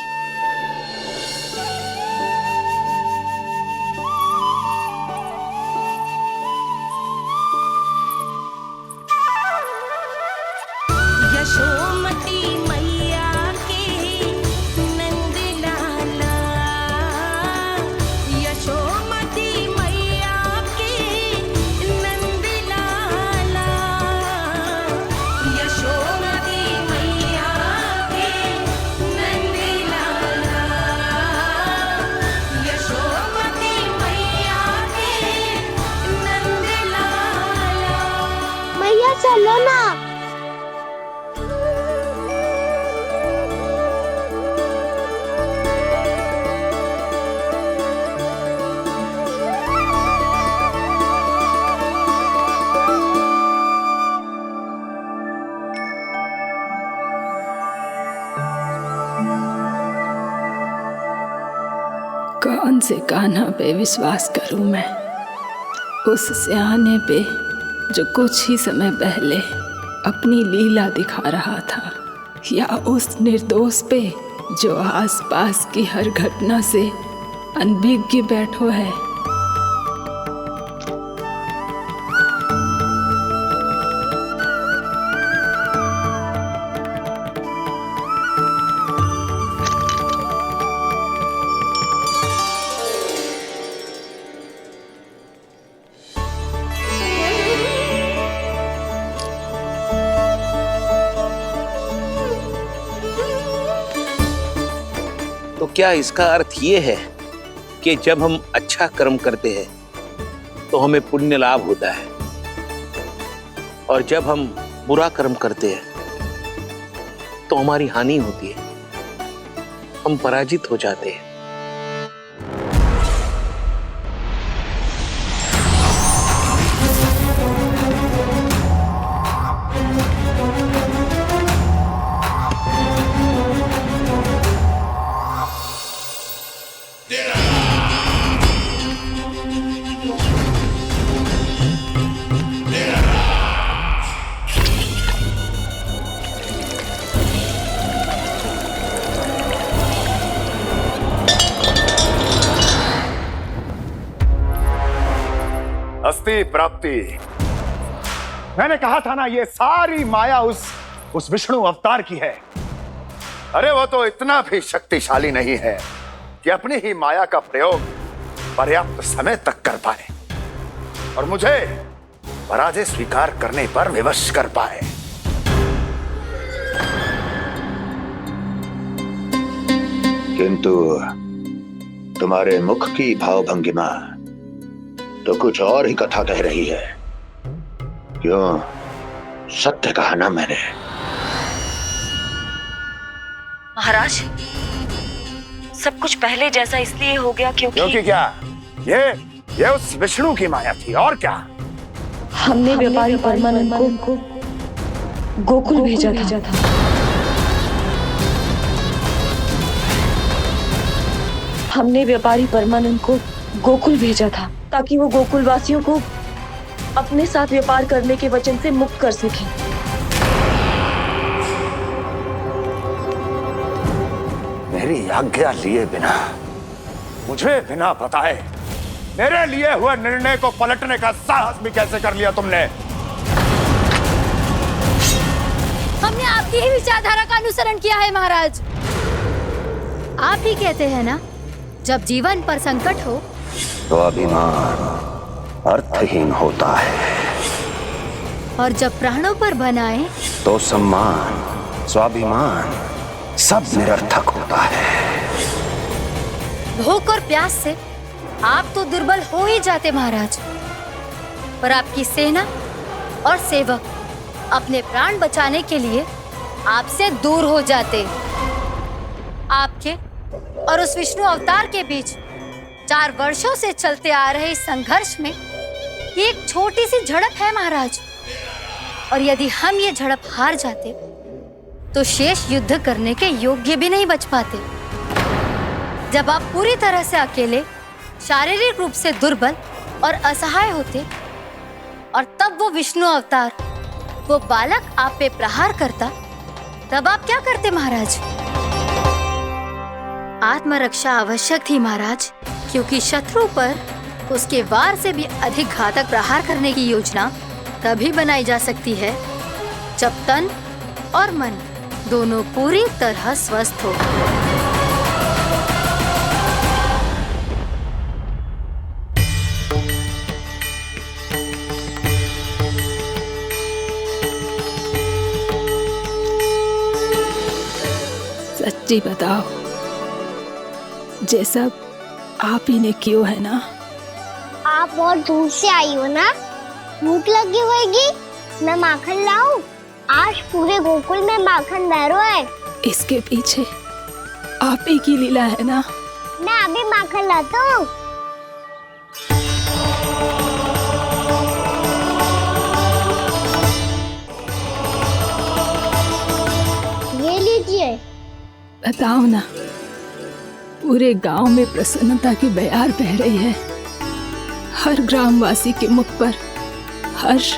S20: यशोमती मैया के नंद लाला, यशोमती मैया के नंद लाला, यशोमती मैया के नंद लाला, यशोमती मैया के नंद लाला।
S1: मैया चलो ना।
S6: कौन से कान्हा पे विश्वास करूं मैं? उस सियाने पे जो कुछ ही समय पहले अपनी लीला दिखा रहा था, या उस निर्दोष पे जो आसपास की हर घटना से अनभिज्ञ बैठो है?
S8: तो क्या इसका अर्थ ये है कि जब हम अच्छा कर्म करते हैं तो हमें पुण्य लाभ होता है, और जब हम बुरा कर्म करते हैं तो हमारी हानि होती है, हम पराजित हो जाते हैं?
S7: अस्ति प्राप्ति। मैंने कहा था ना, ये सारी माया उस विष्णु अवतार की है। अरे वो तो इतना भी शक्तिशाली नहीं है कि अपनी ही माया का प्रयोग पर्याप्त समय तक कर पाए और मुझे पराजय स्वीकार करने पर विवश कर पाए।
S13: किंतु तुम्हारे मुख की भावभंगिमा तो कुछ और ही कथा कह रही है। क्यों? सत्य कहा ना मैंने।
S9: महाराज, सब कुछ पहले जैसा इसलिए हो गया क्योंकि
S7: क्या? ये उस विष्णु की माया थी, और क्या?
S9: हमने व्यापारी परमानंद को गोकुल भेजा था। हमने व्यापारी परमानंद को गोकुल भेजा था ताकि वो गोकुल वासियों को अपने साथ व्यापार करने के वचन से मुक्त कर सके।
S13: मेरी आज्ञा लिए बिना, मुझे बिना बताए मेरे लिए हुए निर्णय को पलटने का साहस भी कैसे कर लिया तुमने?
S17: हमने आपकी ही विचारधारा का अनुसरण किया है महाराज। आप ही कहते हैं ना, जब जीवन पर संकट हो
S13: तो अभिमान अर्थहीन होता है,
S17: और जब प्राणों पर बनाए
S13: तो सम्मान स्वाभिमान सब निरर्थक होता है।
S17: भूख और प्यास से आप तो दुर्बल हो ही जाते महाराज, पर आपकी सेना और सेवक अपने प्राण बचाने के लिए आपसे दूर हो जाते। आपके और उस विष्णु अवतार के बीच 4 वर्षों से चलते आ रहे इस संघर्ष में ये एक छोटी सी झड़प है महाराज, और यदि हम ये झड़प हार जाते तो शेष युद्ध करने के योग्य भी नहीं बच पाते। जब आप पूरी तरह से अकेले, शारीरिक रूप से दुर्बल और असहाय होते, और तब वो विष्णु अवतार, वो बालक आप पे प्रहार करता, तब आप क्या करते महाराज? आत्मरक्षा आवश्यक थी महाराज, क्योंकि शत्रु पर उसके वार से भी अधिक घातक प्रहार करने की योजना तभी बनाई जा सकती है जब तन और मन दोनों पूरी तरह स्वस्थ हो।
S6: सच्ची बताओ, ये सब आप ही ने क्यों है ना?
S1: आप बहुत दूर से आई हो ना, भूख लगी होगी। मैं माखन लाऊं? आज पूरे गोकुल में माखन बह रहा है।
S6: इसके पीछे आप ही की लीला है ना?
S1: मैं अभी माखन लाता हूँ। ये लीजिए।
S6: बताओ ना, पूरे गांव में प्रसन्नता की बयार बह रही है। हर ग्रामवासी के मुख पर हर्ष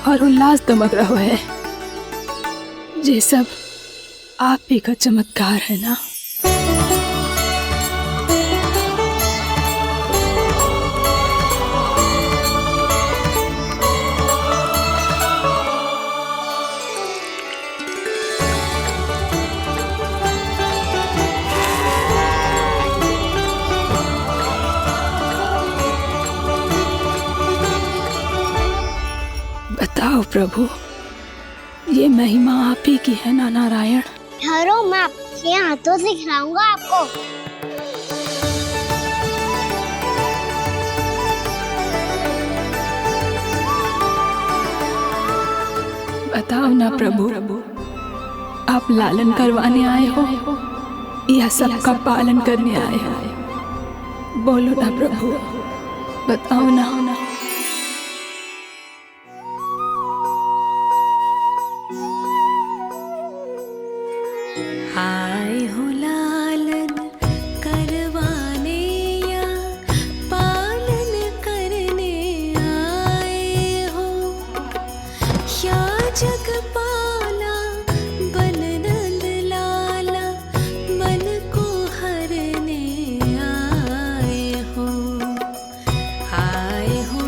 S6: और उल्लास दमक रहा है। ये सब आप ही का चमत्कार है ना? बताओ प्रभु, ये महिमा आप ही की है ना नारायण?
S1: ठहरो, मैं आपके हाथों से खिलाऊंगा आपको।
S6: बताओ ना प्रभु, आप लालन करवाने आए हो या सबका पालन करने आए हो? बोलो ना प्रभु, बताओ ना।
S20: आए हो लालन करवाने या पालन करने आए हो, या जगपाला बन नंद लाला मन को हरने आए हो। आए हो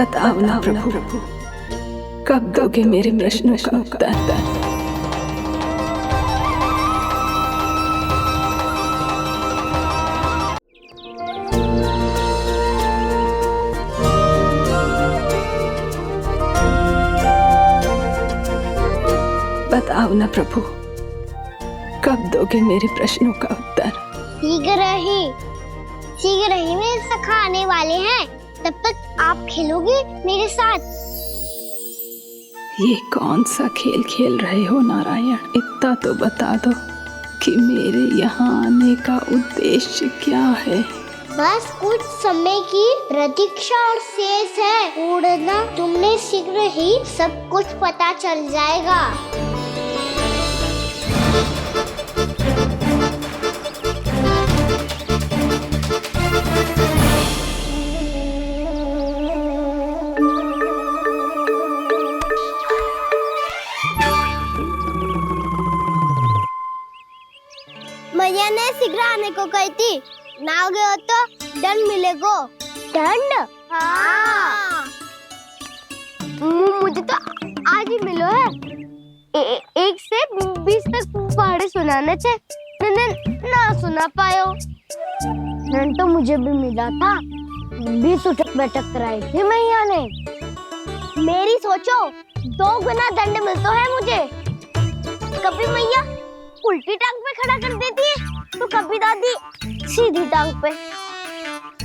S6: बताओ ना प्रभु, कब दोगे मेरे प्रश्नों का उत्तर? बताओ ना प्रभु, कब दोगे मेरे प्रश्नों का उत्तर?
S1: शीघ्र ही मेरे सखा आने वाले हैं, तब तक आप खेलोगे मेरे साथ।
S6: ये कौन सा खेल खेल रहे हो नारायण? इतना तो बता दो कि मेरे यहाँ आने का उद्देश्य क्या है?
S1: बस कुछ समय की प्रतीक्षा और शेष है। उड़ना तुमने शीघ्र ही सब कुछ पता चल जाएगा। मैया ने शीघ्र आने को कही थी, ना हो गए हो तो दंड मिलेगा। दंड? हाँ। मुझे तो आज ही मिलो है। 1 से 20 तक पहाड़े सुनाने थे, ना सुना पायो। दंड तो मुझे भी मिला था, 20 उठक बैठक कराई थी मैया ने। मेरी सोचो, 2 गुना दंड मिलता है मुझे। कभी मैया उल्टी टांग पे खड़ा कर देती है, तो कभी दादी सीधी टांग पे।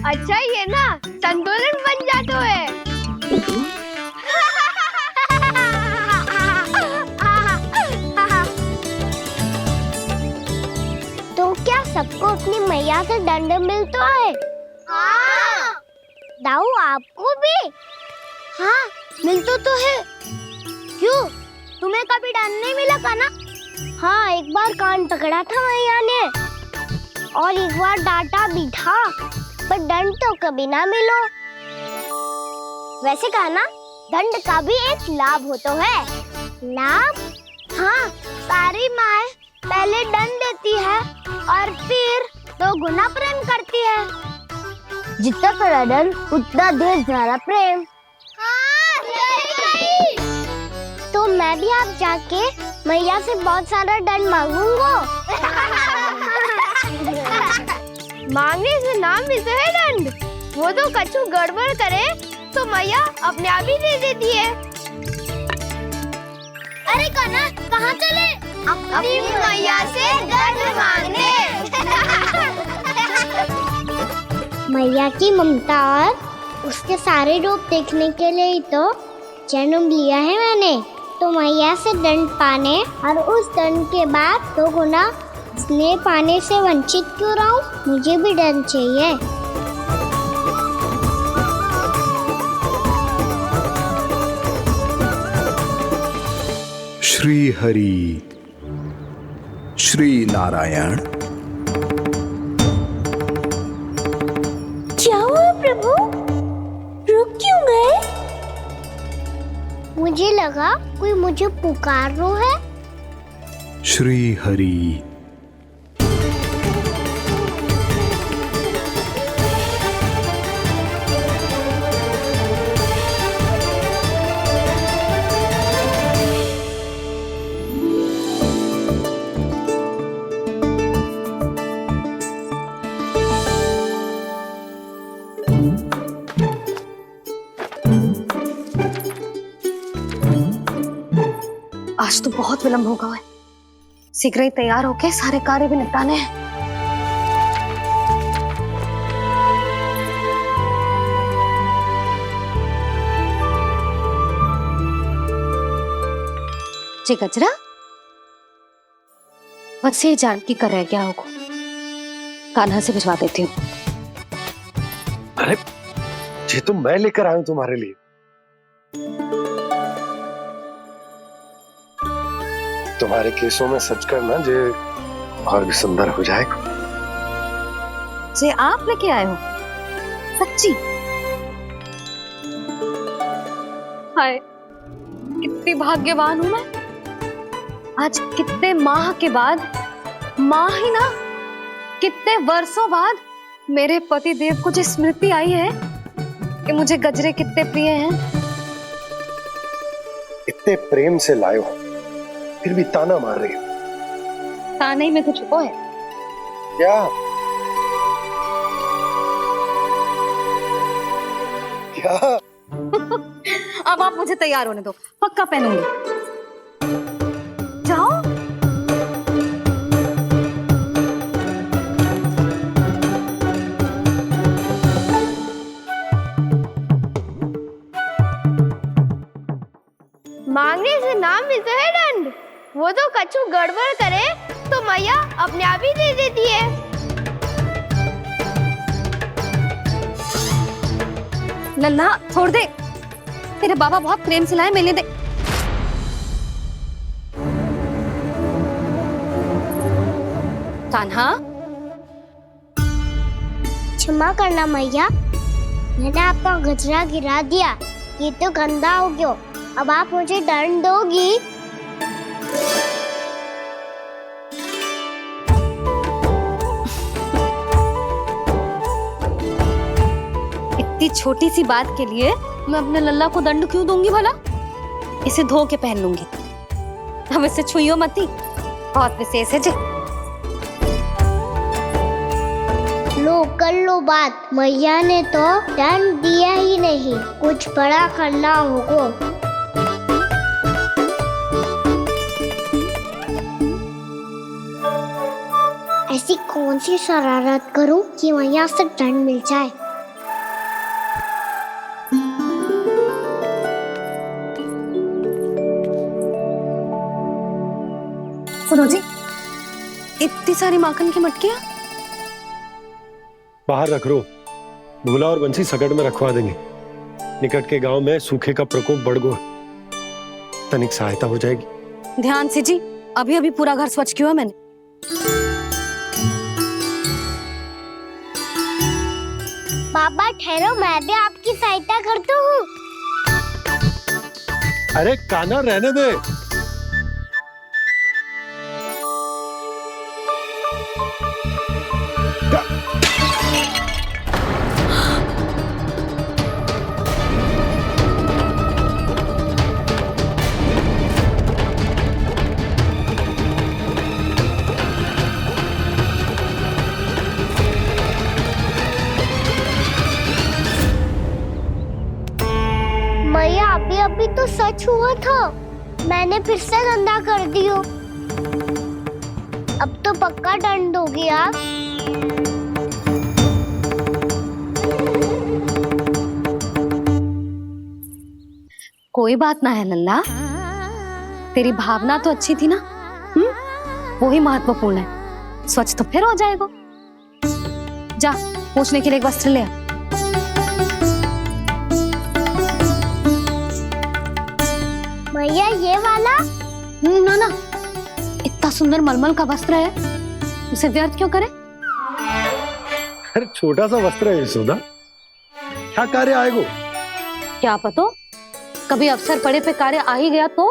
S1: अच्छा ये ना संतुलन बन जाता है। तो क्या सबको अपनी मैया से दंड मिलता है? हाँ। दाऊ आपको भी? हाँ मिलता तो है। क्यों, तुम्हें कभी दंड नहीं मिला का ना? हाँ, एक बार कान पकड़ा था मैया ने और एक बार डांटा भी था, पर दंड तो कभी ना मिलो। वैसे कहा ना, दंड का भी एक लाभ होता है। लाभ? हाँ, सारी माँ पहले दंड देती है और फिर 2 गुना प्रेम करती है। जितना बड़ा दंड उतना ढेर सारा प्रेम। हाँ, सही कही। तो मैं भी आप जाके मैया से बहुत सारा दंड मांगूंगा। मांगने से ना मिलता है दंड, वो तो कछु गड़बड़ करे तो मैया अपने आप ही दे देती है। अरे कना, कहाँ चले? अपनी मैया से दंड मांगने। मैया की ममता और उसके सारे रूप देखने के लिए ही तो जन्म लिया है मैंने। तो मैया से दंड पाने और उस दंड के बाद 2 गुना स्नेह पाने से वंचित क्यों रहूं? मुझे भी दंड चाहिए।
S21: श्री हरि, श्री नारायण।
S1: क्या हुआ प्रभु? रुक क्यों गए? मुझे लगा कोई मुझे पुकार रहा है।
S21: श्री हरि।
S5: आज तो बहुत विलंब होगा है। शीघ्र ही तैयार होके सारे कार्य भी निपटाने हैं। जी गजरा, बस ये जान की कर रह गया होगा, कान्हा से भिजवा देती हूँ।
S18: अरे ये तो मैं लेकर आया हूं तुम्हारे लिए। तुम्हारे केसों में सच करना जे और भी सुंदर हो जाएगा।
S5: जे आप लेके आए हो? सच्ची? हाय, कितनी भाग्यवान हूं मैं। आज कितने माह के बाद, माह ही ना, कितने वर्षों बाद मेरे पति देव को जो स्मृति आई है कि मुझे गजरे कितने प्रिय हैं।
S18: इतने प्रेम से लाए हो, फिर भी ताना मार रही हो।
S5: ताने में कुछ छुपो है
S18: क्या? क्या?
S5: अब आप मुझे तैयार होने दो, पक्का पहनूंगी। जाओ।
S1: मांगने से नाम मिलता है दंड। वो तो कछु गड़बड़ करे तो मैया अपने आप ही दे देती है।
S5: लल्ला छोड़ दे, तेरे बाबा बहुत प्रेम से लाए, मिलने दे। कान्हा,
S1: क्षमा करना मैया, मैंने आपका गजरा गिरा दिया, ये तो गंदा हो गया। अब आप मुझे दंड दोगी?
S5: इतनी छोटी सी बात के लिए मैं अपने लल्ला को दंड क्यों दूंगी भला? इसे धो के पहन लूंगी। हम इसे छुइयो मती, बहुत विशेष है जी।
S1: लो कर लो बात, मैया ने तो दंड दिया ही नहीं, कुछ बड़ा करना होगा। ऐसी कौन सी शरारत करूं कि मैया से दंड मिल जाए?
S5: सुनो जी, इतनी सारी माखन की मटकियां
S18: बाहर रख रो, भूला और बंसी सगड़ में रखवा देंगे। निकट के गांव में सूखे का प्रकोप बढ़ गया, तनिक सहायता हो जाएगी।
S5: ध्यान से जी, अभी अभी पूरा घर स्वच्छ किया मैंने।
S1: बाबा ठहरो, मैं भी आपकी सहायता करता हूँ।
S18: अरे कान्हा रहने दे।
S1: मैया अभी अभी तो सच हुआ था, मैंने फिर से गंदा कर दियो। अब तो पक्का दंड दोगी आप।
S5: कोई बात ना है लल्ला, तेरी भावना तो अच्छी थी ना, वही महत्वपूर्ण है। स्वच्छ तो फिर हो जाएगा। जा, पूछने के लिए एक वस्त्र ले आ।
S1: भैया ये वाला?
S5: ना ना, इतना सुंदर मलमल का वस्त्र है, उसे व्यर्थ क्यों करे?
S18: अरे छोटा सा वस्त्र है यशोदा, क्या कार्य आएगा?
S5: क्या पता, कभी अवसर पड़े पे कार्य आ ही गया तो।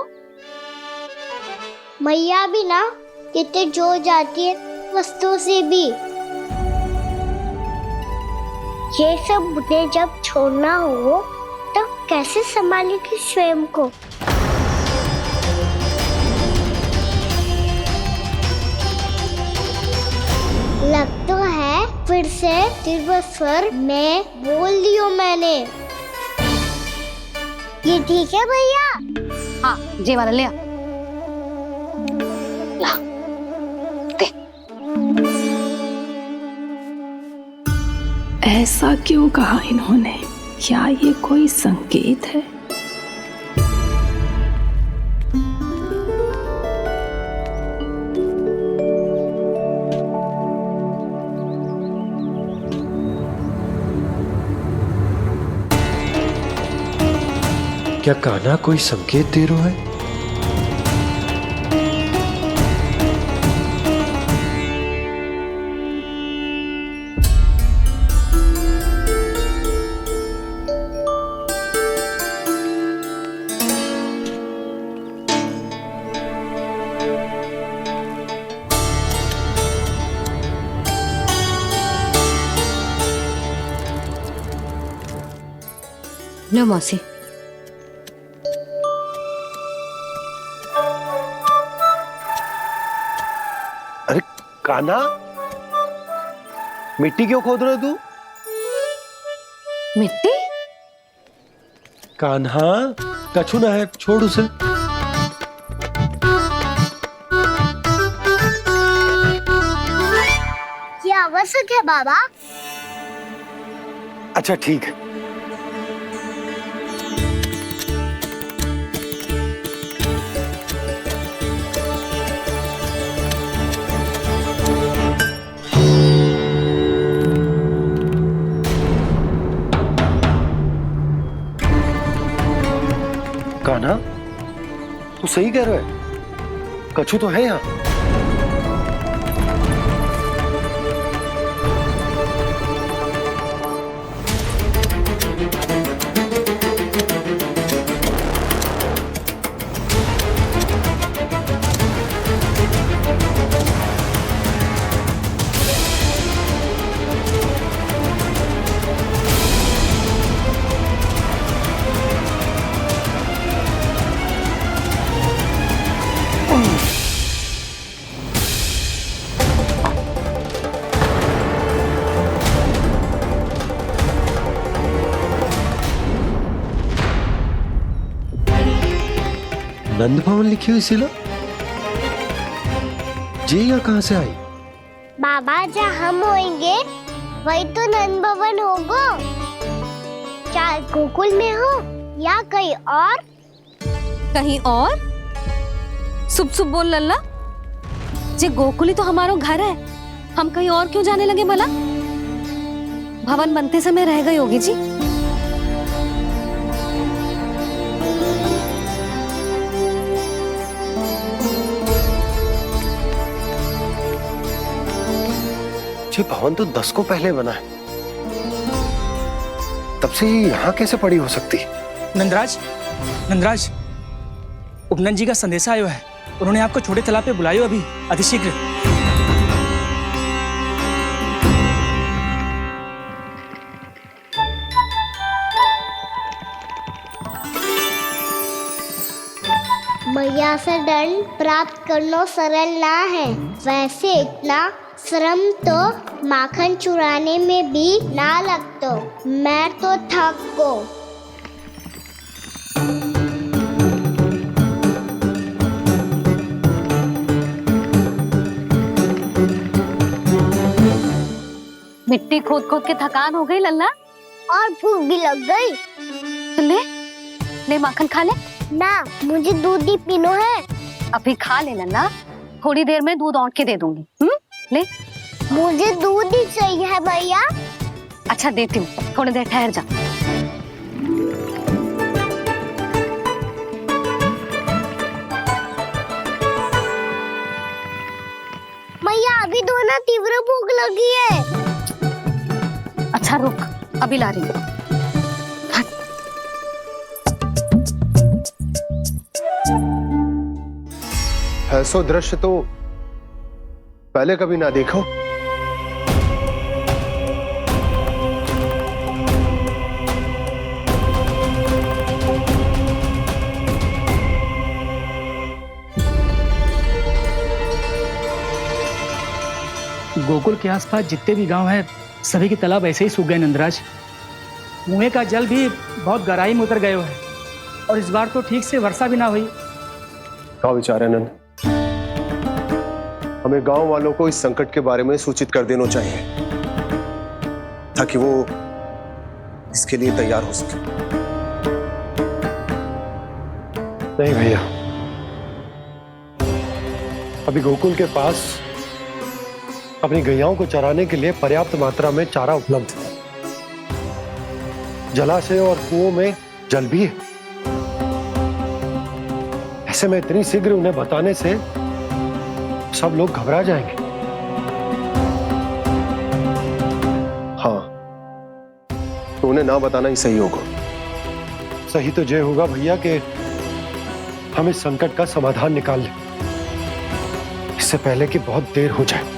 S1: मैया भी ना कितने जो जाती है वस्तुओं से भी। ये सब मुझे जब छोड़ना हो तो कैसे संभालेगी स्वयं को? लग तो है फिर से तिरस्वर में बोल दियो मैंने। ये ठीक है भैया?
S5: हाँ, ये वाला ले आ। ला, दे।
S6: ऐसा क्यों कहा इन्होंने? क्या ये कोई संकेत है?
S18: क्या कान्हा कोई संकेत दे रहा है?
S5: लो मौसी।
S18: अरे कान्हा, मिट्टी क्यों खोद रहे तू?
S5: मिट्टी?
S18: कान्हा, कछु ना है, छोड़ उसे।
S1: ये आवश्यक है बाबा।
S18: अच्छा ठीक है। कान्हा, तू सही कह रहा है, कछु तो है यहाँ। नंद भवन लिखी हुई सिला, जी यहाँ कहाँ से आई?
S1: बाबा जहाँ हम होंगे वही तो नंद भवन होगा। चाहे गोकुल में हो या कहीं और।
S5: कहीं और? सुब सुब बोल लल्ला। जे गोकुल ही तो हमारा घर है, हम कहीं और क्यों जाने लगे भला? भवन बनते समय रह गई होगी जी।
S18: ये भवन तो 10 को पहले बना है, तब से ही यहाँ कैसे पड़ी हो सकती?
S15: नंदराज, नंदराज, उपनंद जी का संदेशा आयो है। उन्होंने आपको छोटे तालाब पे बुलायो अभी, अतिशीघ्र।
S1: मैया से दंड प्राप्त करना सरल ना है। वैसे इतना श्रम तो माखन चुराने में भी ना लगतो। मैं तो थक गो।
S5: मिट्टी खोद खोद के थकान हो गई लल्ला,
S1: और भूख भी लग गई।
S5: तो ले ले माखन खा ले।
S1: ना, मुझे दूध ही पीनो है।
S5: अभी खा ले लल्ला, थोड़ी देर में दूध औंट के दे दूंगी। ले।
S1: मुझे दूध ही चाहिए है भैया।
S5: अच्छा देती हूँ, थोड़ी देर ठहर जा।
S1: मैया अभी दोनों तीव्र भूख लगी है।
S5: अच्छा रुक, अभी ला रही हूँ।
S18: ऐसा दृश्य तो पहले कभी ना देखो।
S15: गोकुल के आसपास जितने भी गांव हैं, सभी के तालाब ऐसे ही सूख गए नंदराज। कुएं का जल भी बहुत गहराई में उतर गए है, और इस बार तो ठीक से वर्षा भी ना हुई।
S18: क्या विचार है नंद? हमें गांव वालों को इस संकट के बारे में सूचित कर देना चाहिए, ताकि वो इसके लिए तैयार हो सके। नहीं भैया, अभी गोकुल के पास अपनी गैयाओं को चराने के लिए पर्याप्त मात्रा में चारा उपलब्ध है। जलाशय और कुओं में जल भी है। ऐसे में इतनी शीघ्र उन्हें बताने से सब लोग घबरा जाएंगे। हाँ, तो उन्हें ना बताना ही सही होगा। सही तो ये होगा भैया कि हम इस संकट का समाधान निकाल लें, इससे पहले कि बहुत देर हो जाए।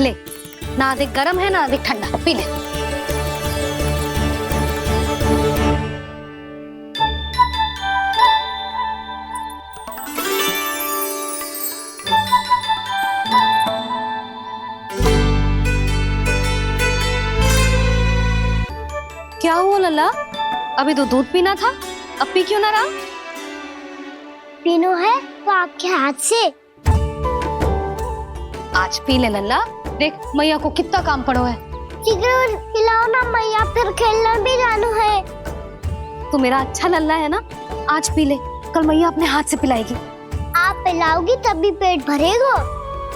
S5: ले, ना अधिक गर्म है ना अधिक ठंडा, पी ले। क्या हुआ लल्ला? अभी तो दूध पीना था, अब पी क्यों ना रहा?
S1: पीनो है तो आपके हाथ से।
S5: आज पी ले लल्ला, देख मैया को कितना काम पड़ो है।
S1: शीघ्र पिलाओ ना मैया, फिर खेलना भी जानो है।
S5: तू मेरा अच्छा लल्ला है ना, आज पी ले, कल मैया अपने हाथ से पिलाएगी।
S1: आप पिलाओगी तभी पेट भरेगा,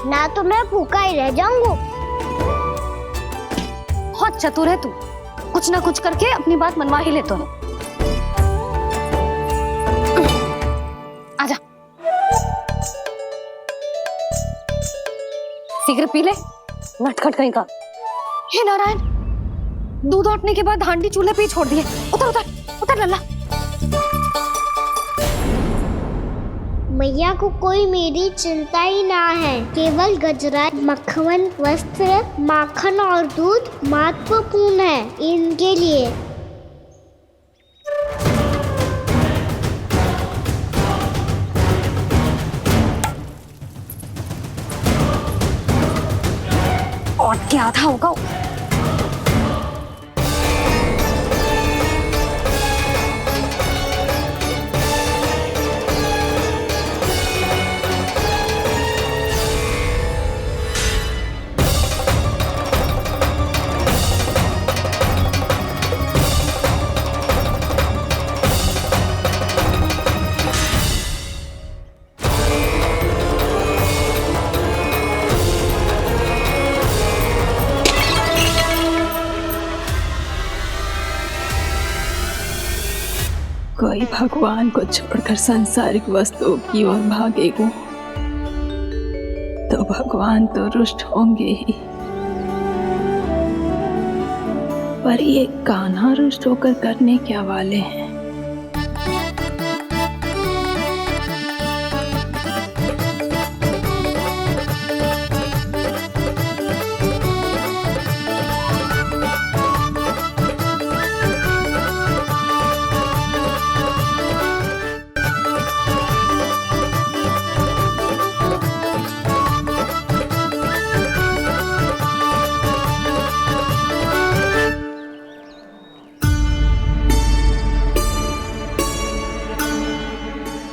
S1: ना तो मैं भूखा ही रह जाऊंगा।
S5: बहुत चतुर है तू, कुछ ना कुछ करके अपनी बात मनवा ही लेता है। आजा, शीघ्र पी ले, नटखट कहीं का। हे नारायण, दूध औटने के बाद हांडी चूल्हे पे ही छोड़ दिए। उतर उतर उतर लल्ला।
S1: मैया को कोई मेरी चिंता ही ना है, केवल गजरा, मक्खन, वस्त्र, माखन और दूध महत्वपूर्ण है इनके लिए।
S5: और क्या था होगा?
S6: कोई भगवान को छोड़कर सांसारिक वस्तुओं की ओर भागेगा तो भगवान तो रुष्ट होंगे ही, पर ये कान्हा रुष्ट होकर करने क्या वाले हैं?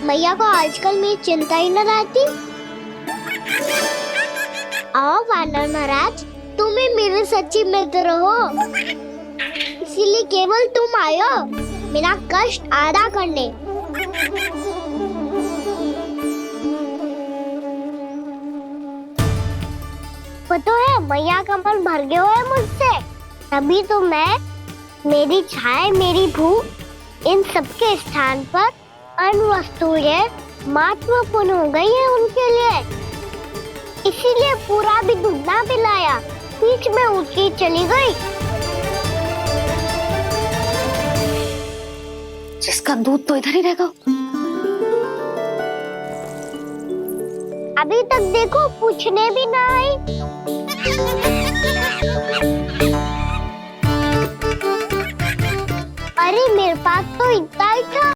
S1: मैया को आजकल मेरी चिंता ही न रहती। आओ वानर महाराज, तुम ही मेरे सच्ची मित्र हो, इसीलिए केवल तुम आयो मेरा कष्ट आधा करने। पता है मैया का मन भर गया है मुझसे, तभी तो मैं, मेरी छाया, मेरी भूख, इन सबके स्थान पर अन्य वस्तुएं महत्वपूर्ण हो गई है उनके लिए। इसीलिए पूरा भी दूध ना पिलाया, बीच में उठ के चली गई।
S5: जिसका दूध तो इधर ही रहेगा।
S1: अभी तक देखो पूछने भी ना आई। अरे मेरे पास तो इतना ही था।